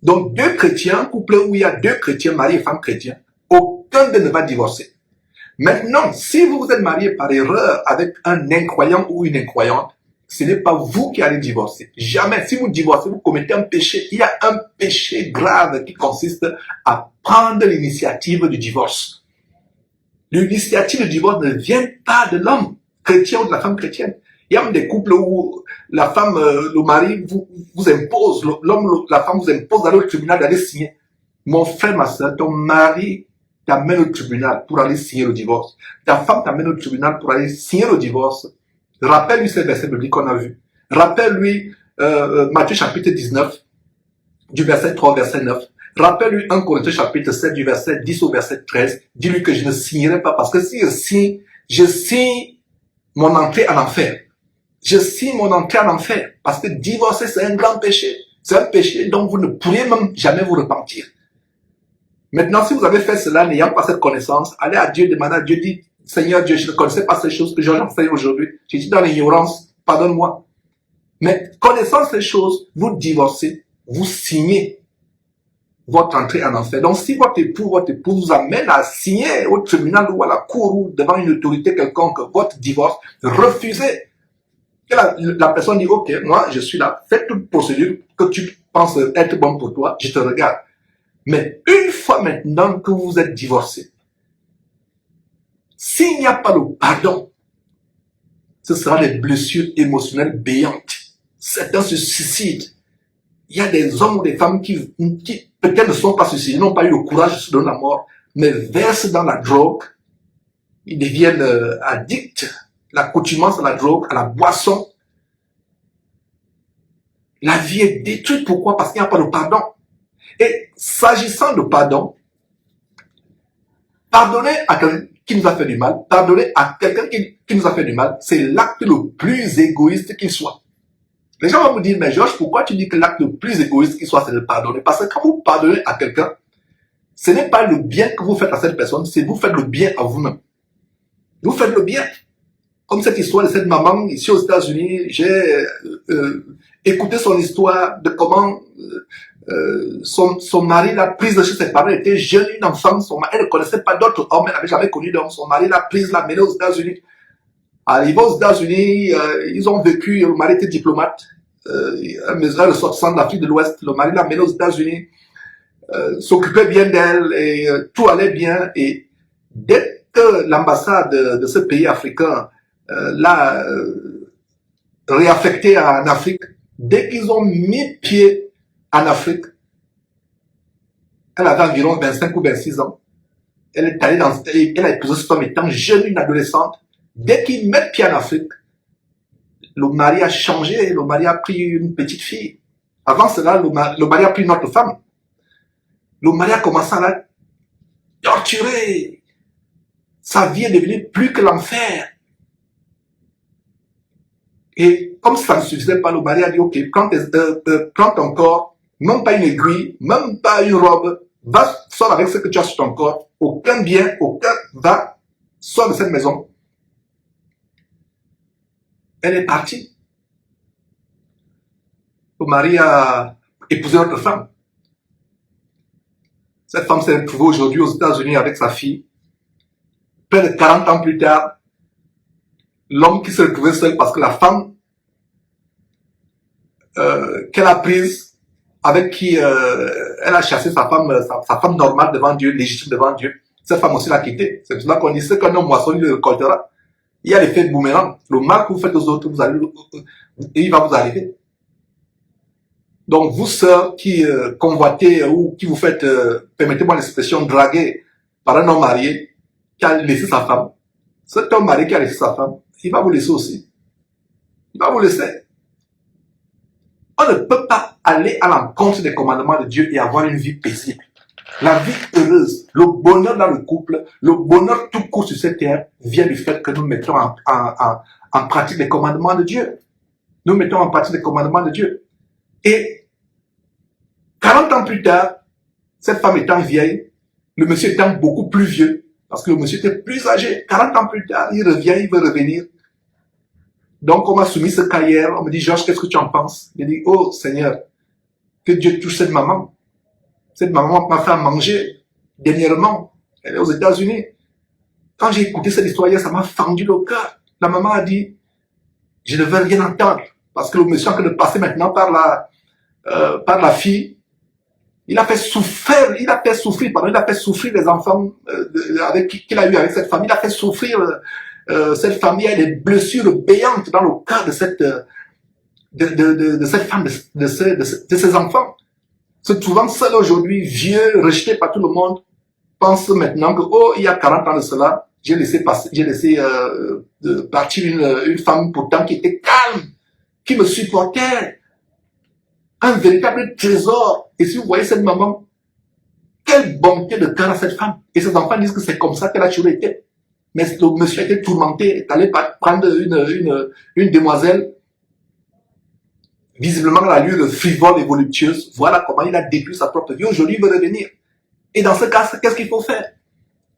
Donc, deux chrétiens, couple où il y a deux chrétiens, mari et femme chrétiens, aucun d'eux ne va divorcer. Maintenant, si vous vous êtes marié par erreur avec un incroyant ou une incroyante, ce n'est pas vous qui allez divorcer. Jamais. Si vous divorcez, vous commettez un péché. Il y a un péché grave qui consiste à prendre l'initiative du divorce. L'initiative du divorce ne vient pas de l'homme chrétien ou de la femme chrétienne. Il y a même des couples où la femme, le mari vous impose, l'homme, la femme vous impose d'aller au tribunal, d'aller signer. Mon frère, ma soeur, ton mari t'amène au tribunal pour aller signer le divorce. Ta femme t'amène au tribunal pour aller signer le divorce. Rappelle-lui ces versets bibliques qu'on a vus. Rappelle-lui Matthieu chapitre 19, du verset 3 au verset 9. Rappelle-lui 1 Corinthiens chapitre 7, du verset 10 au verset 13. Dis-lui que je ne signerai pas, parce que si je signe mon entrée en enfer. Je signe mon entrée en enfer, parce que divorcer, c'est un grand péché. C'est un péché dont vous ne pourriez même jamais vous repentir. Maintenant, si vous avez fait cela, n'ayant pas cette connaissance, allez à Dieu, demandez à Dieu, dites, Seigneur Dieu, je ne connaissais pas ces choses que j'enseigne aujourd'hui. J'ai dit dans l'ignorance, pardonne-moi. Mais connaissant ces choses, vous divorcez, vous signez votre entrée en enfer. Donc, si votre épouse vous amène à signer au tribunal ou à la cour ou devant une autorité quelconque votre divorce, refusez. Et la personne dit, ok, moi, je suis là, fais toute procédure que tu penses être bonne pour toi, je te regarde. Mais une fois maintenant que vous êtes divorcé, s'il n'y a pas de pardon, ce sera des blessures émotionnelles béantes. Certains se suicident. Il y a des hommes ou des femmes qui peut-être ne sont pas suicidés, n'ont pas eu le courage de se donner la mort, mais versent dans la drogue. Ils deviennent addicts. L'accoutumance à la drogue, à la boisson. La vie est détruite. Pourquoi? Parce qu'il n'y a pas de pardon. Et s'agissant de pardon, pardonner à quelqu'un qui nous a fait du mal, pardonner à quelqu'un qui nous a fait du mal, c'est l'acte le plus égoïste qu'il soit. Les gens vont me dire, mais Georges, pourquoi tu dis que l'acte le plus égoïste qu'il soit, c'est de pardonner? Parce que quand vous pardonnez à quelqu'un, ce n'est pas le bien que vous faites à cette personne, c'est vous faites le bien à vous-même. Vous faites le bien. Comme cette histoire de cette maman ici aux États-Unis, j'ai écouté son histoire de comment son mari l'a prise de chez ses parents. Elle était jeune, une enfant, elle ne connaissait pas d'autres hommes, elle n'avait jamais connu d'homme. Son mari l'a prise, l'a menée aux États-Unis. Arrivé aux États-Unis, ils ont vécu, le mari était diplomate, un ressortissant d'Afrique de l'Ouest. Le mari l'a menée aux États-Unis, s'occupait bien d'elle et tout allait bien. Et dès que l'ambassade de ce pays africain l'a réaffectée en Afrique, dès qu'ils ont mis pied en Afrique, elle avait environ 25 ou 26 ans. Elle est allée elle a épousé cet homme étant jeune, une adolescente. Dès qu'ils mettent pied en Afrique, le mari a changé, le mari a pris une petite fille. Avant cela, le mari a pris une autre femme. Le mari a commencé à la torturer. Sa vie est devenue plus que l'enfer. Et comme ça ne suffisait pas, le mari a dit, ok, prends ton corps, même pas une aiguille, même pas une robe, va, sors avec ce que tu as sur ton corps, aucun bien, va, sors de cette maison. Elle est partie. Le mari a épousé notre femme. Cette femme s'est retrouvée aujourd'hui aux États-Unis avec sa fille. Près de 40 ans plus tard, l'homme qui s'est retrouvé seul parce que la femme qu'elle a prise, avec qui elle a chassé sa femme normale devant Dieu, légitime devant Dieu, cette femme aussi l'a quitté. C'est pour cela qu'on dit, ce qu'un homme moissonne, il le récoltera. Il y a l'effet de boomerang. Le mal que vous faites aux autres, il va vous arriver. Donc, vous, sœurs, qui convoitez ou qui vous faites, permettez-moi l'expression, draguer par un homme marié qui a laissé sa femme, cet homme marié qui a laissé sa femme, il va vous laisser aussi. Il va vous laisser. On ne peut pas aller à l'encontre des commandements de Dieu et avoir une vie paisible. La vie heureuse, le bonheur dans le couple, le bonheur tout court sur cette terre vient du fait que nous mettons en pratique les commandements de Dieu. Nous mettons en pratique les commandements de Dieu. Et 40 ans plus tard, cette femme étant vieille, le monsieur étant beaucoup plus vieux, parce que le monsieur était plus âgé, 40 ans plus tard, il revient, il veut revenir. Donc on m'a soumis ce cas hier, on me dit, Georges, qu'est-ce que tu en penses? Il dit, oh Seigneur, que Dieu touche cette maman. Cette maman m'a fait manger dernièrement. Elle est aux États-Unis. Quand j'ai écouté cette histoire hier, ça m'a fendu le cœur. La maman a dit, je ne veux rien entendre. Parce que le monsieur est en train de passer maintenant par la fille. Il a fait souffrir les enfants qu'il a eu avec cette famille. Il a fait souffrir cette famille. Il y a des blessures béantes dans le cœur de cette femme, de ses enfants. Se trouvant seul aujourd'hui, vieux, rejeté par tout le monde, pense maintenant que, oh, il y a 40 ans de cela, j'ai laissé partir une femme pourtant qui était calme, qui me supportait, un véritable trésor. Et si vous voyez cette maman, quelle bonté de cœur à cette femme. Et ses enfants disent que c'est comme ça qu'elle a toujours été. Mais le monsieur a été tourmenté, est allé prendre une demoiselle, visiblement à l'allure frivole et voluptueuse. Voilà comment il a détruit sa propre vie. Aujourd'hui, il veut revenir. Et dans ce cas, qu'est-ce qu'il faut faire?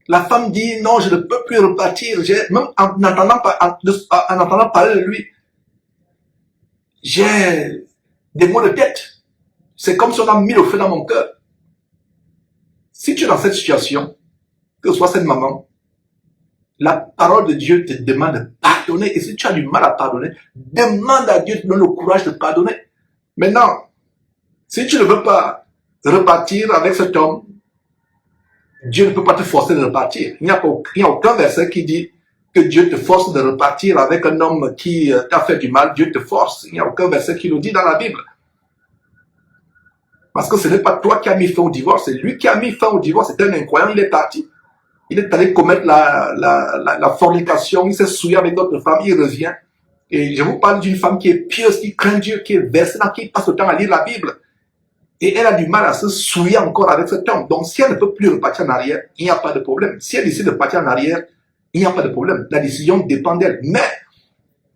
La femme dit, non, je ne peux plus repartir. Même en entendant parler de lui, j'ai des maux de tête. C'est comme si on a mis le feu dans mon cœur. Si tu es dans cette situation, que ce soit cette maman, la parole de Dieu te demande de pardonner. Et si tu as du mal à pardonner, demande à Dieu de te donner le courage de pardonner. Maintenant, si tu ne veux pas repartir avec cet homme, Dieu ne peut pas te forcer de repartir. Il n'y a aucun verset qui dit que Dieu te force de repartir avec un homme qui t'a fait du mal. Dieu te force. Il n'y a aucun verset qui le dit dans la Bible. Parce que ce n'est pas toi qui as mis fin au divorce, c'est lui qui a mis fin au divorce. C'est un incroyant, il est parti. Il est allé commettre la fornication, il s'est souillé avec d'autres femmes, il revient. Et je vous parle d'une femme qui est pieuse, qui craint Dieu, qui est versée, qui passe le temps à lire la Bible. Et elle a du mal à se souiller encore avec cet homme. Donc si elle ne peut plus repartir en arrière, il n'y a pas de problème. Si elle décide de partir en arrière, il n'y a pas de problème. La décision dépend d'elle. Mais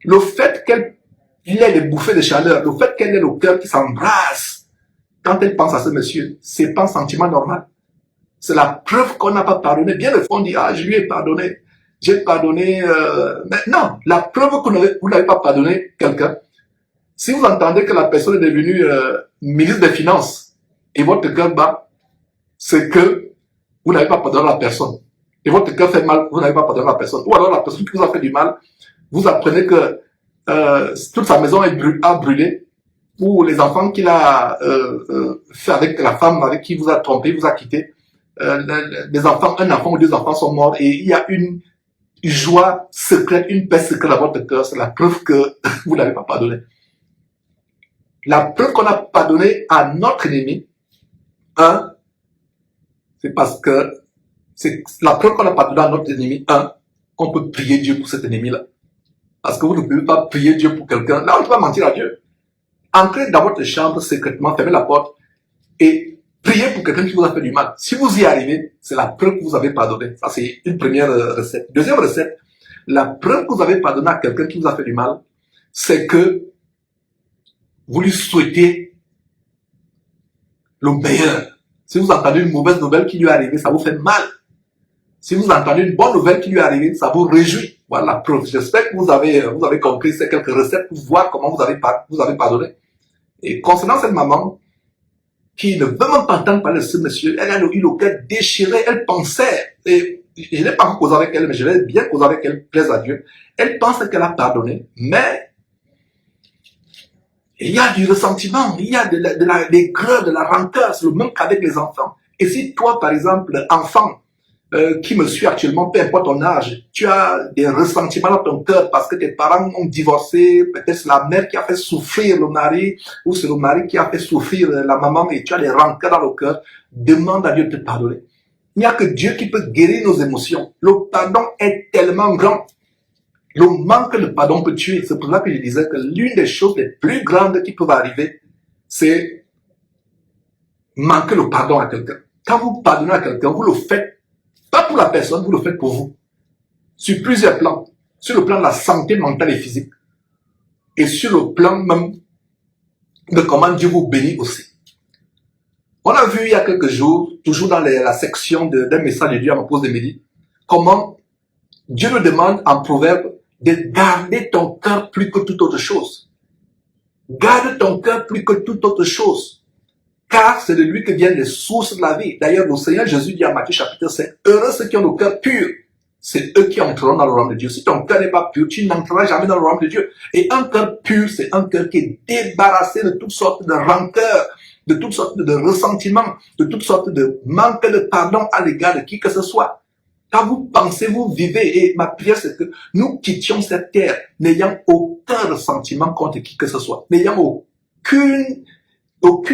le fait qu'elle ait les bouffées de chaleur, le fait qu'elle ait le cœur qui s'embrasse, quand elle pense à ce monsieur, c'est pas un sentiment normal. C'est la preuve qu'on n'a pas pardonné. Bien le fond dit, ah, je lui ai pardonné. J'ai pardonné. Mais non, la preuve que vous n'avez pas pardonné quelqu'un, si vous entendez que la personne est devenue ministre des Finances et votre cœur bat, c'est que vous n'avez pas pardonné la personne. Et votre cœur fait mal, vous n'avez pas pardonné la personne. Ou alors la personne qui vous a fait du mal, vous apprenez que toute sa maison a brûlé, ou les enfants qu'il a fait avec la femme avec qui vous a trompé, vous a quitté. Des enfants, un enfant ou deux enfants sont morts et il y a une joie secrète, une paix secrète dans votre cœur. C'est la preuve que vous n'avez pas pardonné. La preuve qu'on a pardonné à notre ennemi, c'est parce que c'est la preuve qu'on a pardonné à notre ennemi, qu'on peut prier Dieu pour cet ennemi-là. Parce que vous ne pouvez pas prier Dieu pour quelqu'un. Là, on ne peut pas mentir à Dieu. Entrez dans votre chambre secrètement, fermez la porte et priez pour quelqu'un qui vous a fait du mal. Si vous y arrivez, c'est la preuve que vous avez pardonné. Ça, c'est une première recette. Deuxième recette, la preuve que vous avez pardonné à quelqu'un qui vous a fait du mal, c'est que vous lui souhaitez le meilleur. Si vous entendez une mauvaise nouvelle qui lui est arrivée, ça vous fait mal. Si vous entendez une bonne nouvelle qui lui est arrivée, ça vous réjouit. Voilà la preuve. J'espère que vous avez compris ces quelques recettes pour voir comment vous avez pardonné. Et concernant cette maman, qui ne veut même pas entendre parler de ce monsieur, elle a eu le cœur déchiré, elle pensait, et je n'ai pas causé avec elle, mais je vais bien causer avec elle, plaise à Dieu. Elle pense qu'elle a pardonné, mais il y a du ressentiment, il y a des greurs, de la rancœur, c'est le même qu'avec les enfants. Et si toi, par exemple, enfant, qui me suit actuellement, peu importe ton âge, tu as des ressentiments dans ton cœur parce que tes parents ont divorcé, peut-être c'est la mère qui a fait souffrir le mari, ou c'est le mari qui a fait souffrir la maman, et tu as des rancœurs dans le cœur, demande à Dieu de te pardonner. Il n'y a que Dieu qui peut guérir nos émotions. Le pardon est tellement grand. Le manque de pardon peut tuer. C'est pour ça que je disais que l'une des choses les plus grandes qui peuvent arriver, c'est manquer le pardon à quelqu'un. Quand vous pardonnez à quelqu'un, vous le faites pas pour la personne, vous le faites pour vous. Sur plusieurs plans. Sur le plan de la santé mentale et physique. Et sur le plan même de comment Dieu vous bénit aussi. On a vu il y a quelques jours, toujours dans la section d'un message de Dieu à ma pause de midi, comment Dieu nous demande en proverbe de garder ton cœur plus que toute autre chose. Garde ton cœur plus que toute autre chose. Car c'est de lui que viennent les sources de la vie. D'ailleurs, le Seigneur Jésus dit à Matthieu chapitre 5, heureux ceux qui ont le cœur pur, c'est eux qui entreront dans le royaume de Dieu. Si ton cœur n'est pas pur, tu n'entreras jamais dans le royaume de Dieu. Et un cœur pur, c'est un cœur qui est débarrassé de toutes sortes de rancœurs, de toutes sortes de ressentiments, de toutes sortes de manque de pardon à l'égard de qui que ce soit. Quand vous pensez, vous vivez, et ma prière c'est que nous quittions cette terre n'ayant aucun ressentiment contre qui que ce soit, n'ayant aucune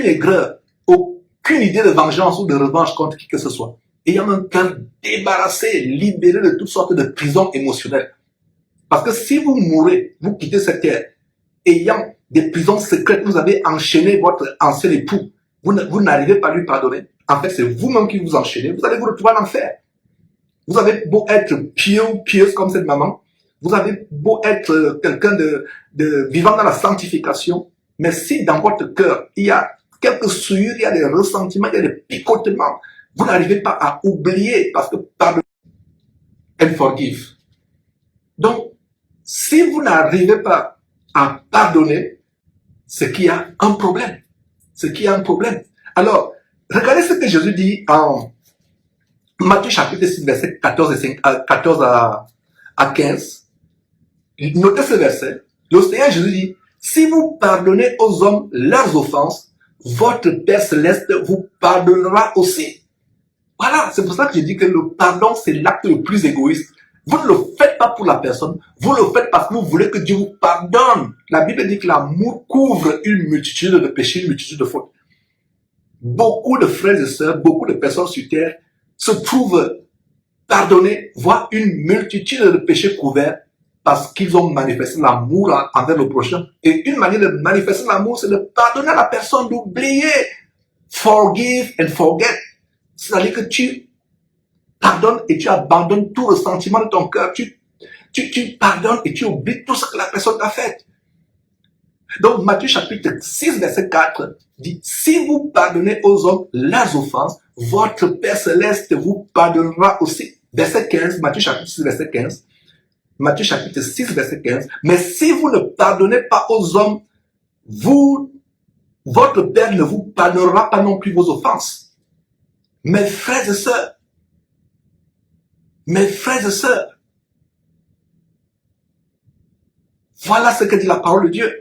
aigreur, aucune idée de vengeance ou de revanche contre qui que ce soit. Ayant un cœur débarrassé, libéré de toutes sortes de prisons émotionnelles. Parce que si vous mourrez, vous quittez cette terre, ayant des prisons secrètes, vous avez enchaîné votre ancien époux, vous n'arrivez pas à lui pardonner. En fait, c'est vous-même qui vous enchaînez. Vous allez vous retrouver en enfer. Vous avez beau être pieux ou pieuse comme cette maman, vous avez beau être quelqu'un de vivant dans la sanctification, mais si dans votre cœur, il y a quelques souillures, il y a des ressentiments, il y a des picotements, vous n'arrivez pas à oublier parce que pardon and forgive. Donc, si vous n'arrivez pas à pardonner, c'est qu'il y a un problème. C'est qu'il y a un problème. Alors, regardez ce que Jésus dit en Matthieu chapitre 6, verset 14 à 15. Notez ce verset. Le Seigneur Jésus dit, si vous pardonnez aux hommes leurs offenses, votre Père Céleste vous pardonnera aussi. Voilà, c'est pour ça que je dis que le pardon, c'est l'acte le plus égoïste. Vous ne le faites pas pour la personne, vous le faites parce que vous voulez que Dieu vous pardonne. La Bible dit que l'amour couvre une multitude de péchés, une multitude de fautes. Beaucoup de frères et sœurs, beaucoup de personnes sur terre se trouvent pardonnés, voire une multitude de péchés couverts parce qu'ils ont manifesté l'amour envers le prochain. Et une manière de manifester l'amour, c'est de pardonner à la personne, d'oublier. Forgive and forget. C'est-à-dire que tu pardonnes et tu abandonnes tout ressentiment de ton cœur. Tu pardonnes et tu oublies tout ce que la personne t'a fait. Donc, Matthieu chapitre 6, verset 4 dit, si vous pardonnez aux hommes leurs offenses, votre Père Céleste vous pardonnera aussi. Verset 15, Matthieu chapitre 6, verset 15. Matthieu chapitre 6, verset 15. Mais si vous ne pardonnez pas aux hommes, votre Père ne vous pardonnera pas non plus vos offenses. Mes frères et sœurs, voilà ce que dit la parole de Dieu.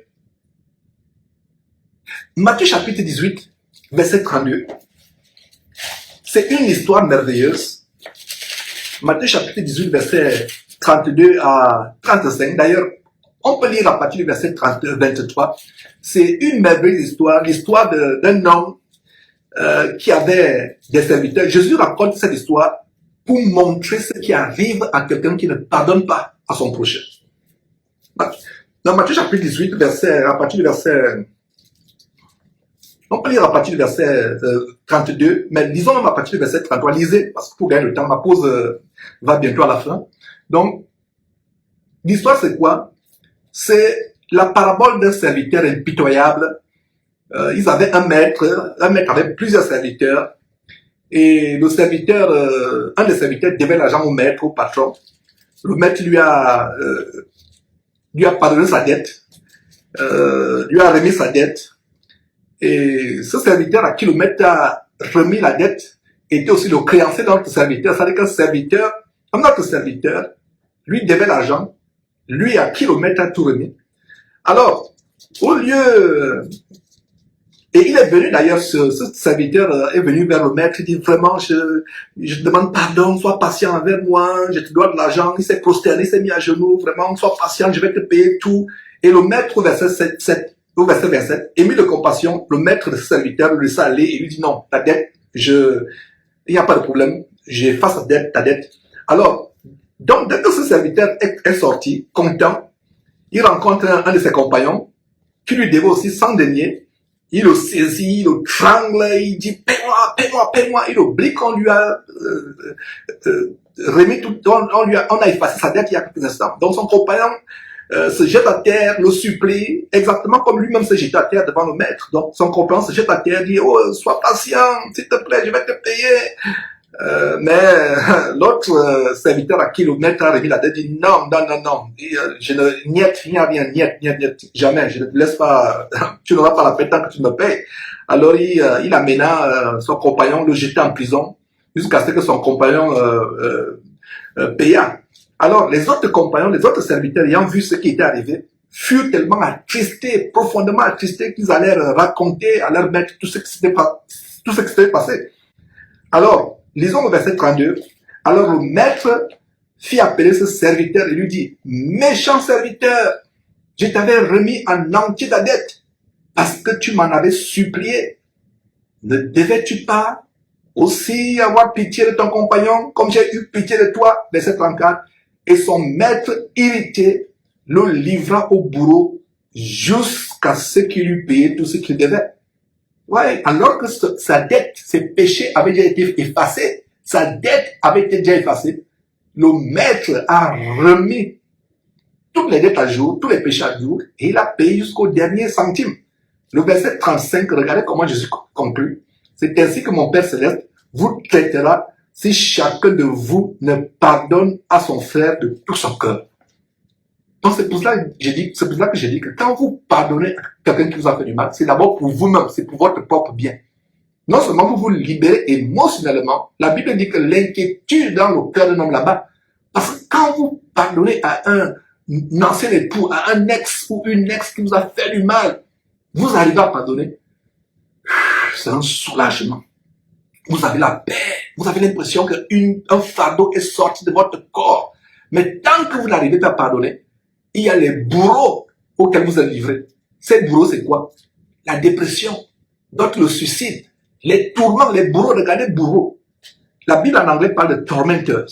Matthieu chapitre 18, verset 32. C'est une histoire merveilleuse. Matthieu chapitre 18, verset 32 à 35. D'ailleurs, on peut lire à partir du verset 23. C'est une merveilleuse histoire, l'histoire d'un homme qui avait des serviteurs. Jésus raconte cette histoire pour montrer ce qui arrive à quelqu'un qui ne pardonne pas à son prochain. Dans Matthieu chapitre 18, à partir du verset... On peut lire à partir du verset 32, mais lisons même à partir du verset 33. Lisez, parce que pour gagner le temps, ma pause va bientôt à la fin. Donc, l'histoire c'est quoi? C'est la parabole d'un serviteur impitoyable. Ils avaient un maître avait plusieurs serviteurs, et le serviteur, un des serviteurs devait l'argent au maître, au patron. Le maître lui a pardonné sa dette, lui a remis sa dette. Et ce serviteur à qui le maître a remis la dette était aussi le créancier de notre serviteur. C'est-à-dire qu'un notre serviteur, lui devait l'argent, lui à qui le maître a tout remis. Alors, au lieu... Et il est venu d'ailleurs, ce serviteur est venu vers le maître, il dit vraiment, je te demande pardon, sois patient avec moi, je te dois de l'argent, il s'est prosterné, il s'est mis à genoux, vraiment, sois patient, je vais te payer tout. Et le maître, au verset 27, ému de compassion, le maître de ce serviteur le laisse aller et lui dit non, ta dette, il n'y a pas de problème, j'efface ta dette. Alors, donc, dès que ce serviteur est sorti, content, il rencontre un de ses compagnons qui lui devait aussi 100 deniers. Il le saisit, il le trangle, il dit paie-moi, paie-moi, paie-moi. Il oublie qu'on lui a remis tout, on a effacé sa dette il y a quelques instants. Donc son compagnon se jette à terre, le supplie, exactement comme lui-même se jette à terre devant le maître. Donc son compagnon se jette à terre, dit oh sois patient, s'il te plaît, je vais te payer. Mais l'autre serviteur à qui le maître a remis la dette dit non, je ne niet, jamais, je ne te laisse pas, tu n'auras pas la peine tant que tu me payes. Alors il amena son compagnon, le jeter en prison, jusqu'à ce que son compagnon paya. Alors les autres compagnons, les autres serviteurs ayant vu ce qui était arrivé, furent tellement attristés, profondément attristés, qu'ils allèrent raconter à leur maître tout ce qui s'était passé. Alors, lisons le verset 32. Alors le maître fit appeler ce serviteur et lui dit, méchant serviteur, je t'avais remis en entier ta dette parce que tu m'en avais supplié. Ne devais-tu pas aussi avoir pitié de ton compagnon comme j'ai eu pitié de toi? Verset 34. Et son maître irrité le livra au bourreau jusqu'à jusqu'à ce qu'il eût payé tout ce qu'il devait. Ouais, alors que sa dette, ses péchés avaient déjà été effacés, sa dette avait été déjà effacée, le maître a remis toutes les dettes à jour, tous les péchés à jour, et il a payé jusqu'au dernier centime. Le verset 35, regardez comment Jésus conclut. C'est ainsi que mon Père Céleste vous traitera si chacun de vous ne pardonne à son frère de tout son cœur. Donc c'est pour cela que j'ai dit que quand vous pardonnez à quelqu'un qui vous a fait du mal, c'est d'abord pour vous-même, c'est pour votre propre bien. Non seulement vous vous libérez émotionnellement, la Bible dit que l'inquiétude dans le cœur d'un homme là-bas, parce que quand vous pardonnez à un ancien époux, à un ex ou une ex qui vous a fait du mal, vous arrivez à pardonner, c'est un soulagement. Vous avez la paix, vous avez l'impression qu'un fardeau est sorti de votre corps. Mais tant que vous n'arrivez pas à pardonner, il y a les bourreaux auxquels vous êtes livrés. Ces bourreaux, c'est quoi? La dépression, d'autres le suicide, les tourments, les bourreaux, regardez bourreaux. La Bible en anglais parle de tormentors.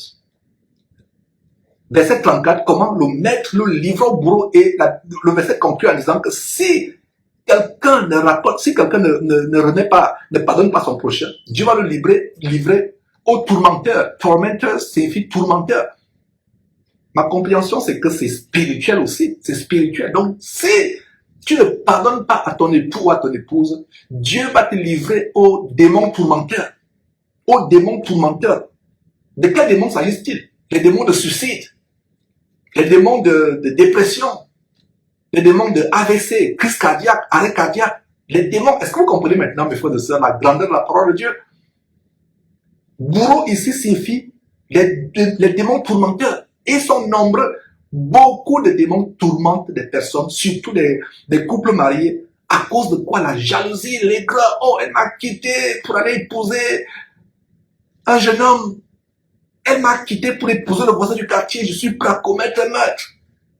Verset 34, comment le maître le livre au bourreau, et le verset conclut en disant que si quelqu'un ne pardonne pas son prochain, Dieu va le livrer au tourmenteur. Tormenteur signifie tourmenteur. Ma compréhension, c'est que c'est spirituel aussi. C'est spirituel. Donc, si tu ne pardonnes pas à ton époux ou à ton épouse, Dieu va te livrer au démon tourmenteur. Au démon tourmenteur. De quel démon s'agit-il? Les démons de suicide, les démons de dépression, les démons de AVC, crise cardiaque, arrêt cardiaque. Les démons, est-ce que vous comprenez maintenant, mes frères et sœurs, la grandeur de la parole de Dieu? Bourreau ici signifie les démons tourmenteurs. Ils sont nombreux. Beaucoup de démons tourmentent des personnes, surtout des couples mariés. À cause de quoi? La jalousie, l'aigreur. Oh, elle m'a quitté pour aller épouser un jeune homme. Elle m'a quitté pour épouser le voisin du quartier. Je suis prêt à commettre un meurtre.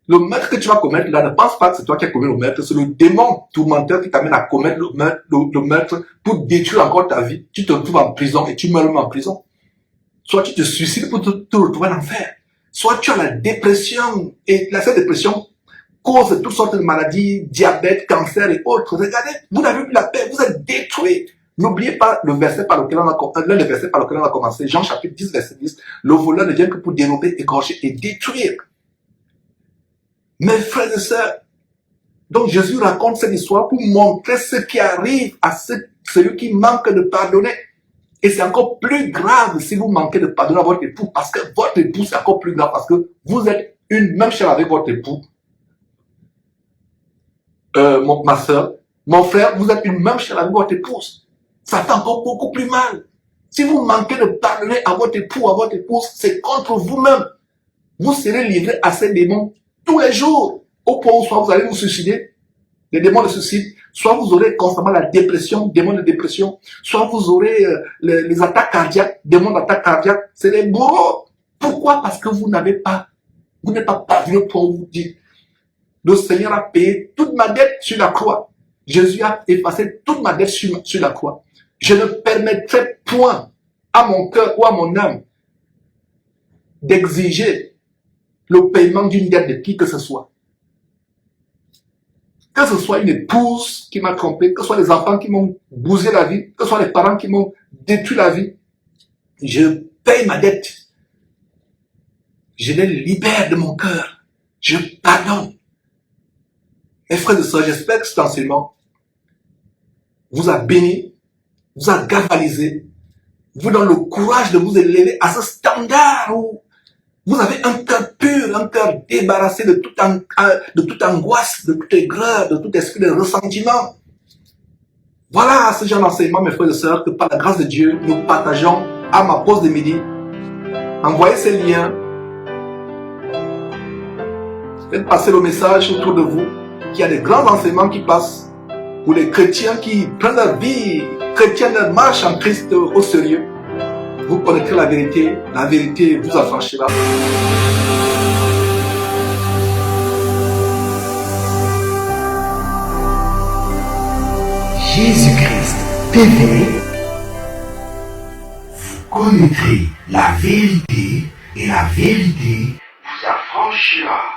Le meurtre que tu vas commettre là, ne pense pas que c'est toi qui as commis le meurtre. C'est le démon tourmenteur qui t'amène à commettre le meurtre pour détruire encore ta vie. Tu te retrouves en prison et tu meurs même en prison. Soit tu te suicides pour te retrouver en enfer. Soit tu as la dépression, et cette dépression cause toutes sortes de maladies, diabète, cancer et autres. Regardez, vous n'avez plus la paix, vous êtes détruits. N'oubliez pas l'un des versets par lequel on a commencé, Jean chapitre 10, verset 10. Le voleur ne vient que pour dérober, égorger et détruire. Mes frères et sœurs, donc Jésus raconte cette histoire pour montrer ce qui arrive à celui qui manque de pardonner. Et c'est encore plus grave si vous manquez de pardonner à votre époux, parce que votre époux, c'est encore plus grave, parce que vous êtes une même chair avec votre époux. Ma soeur, mon frère, vous êtes une même chair avec votre épouse. Ça fait encore beaucoup plus mal. Si vous manquez de pardonner à votre époux, à votre épouse, c'est contre vous-même. Vous serez livré à ces démons tous les jours, au point où soit vous allez vous suicider, les démons de suicide, soit vous aurez constamment la dépression, démons de dépression, soit vous aurez les attaques cardiaques, démons d'attaque cardiaque, c'est les bourreaux. Pourquoi? Parce que vous n'êtes pas parvenu pour vous dire, le Seigneur a payé toute ma dette sur la croix. Jésus a effacé toute ma dette sur la croix. Je ne permettrai point à mon cœur ou à mon âme d'exiger le paiement d'une dette de qui que ce soit. Que ce soit une épouse qui m'a trompé, que ce soit les enfants qui m'ont bousillé la vie, que ce soit les parents qui m'ont détruit la vie, je paye ma dette. Je les libère de mon cœur. Je pardonne. Mes frères et sœurs, j'espère que cet enseignement vous a béni, vous a galvanisé, vous donne le courage de vous élever à ce standard où vous avez un cœur pur, un cœur débarrassé de toute angoisse, de toute aigreur, de tout esprit de ressentiment. Voilà ce genre d'enseignement, mes frères et sœurs, que par la grâce de Dieu, nous partageons à ma pause de midi. Envoyez ces liens. Faites passer le message autour de vous qu'il y a des grands enseignements qui passent pour les chrétiens qui prennent leur vie chrétienne, leur marche en Christ au sérieux. Vous connaîtrez la vérité vous affranchira. Jésus-Christ TV, vous connaîtrez la vérité et la vérité vous affranchira.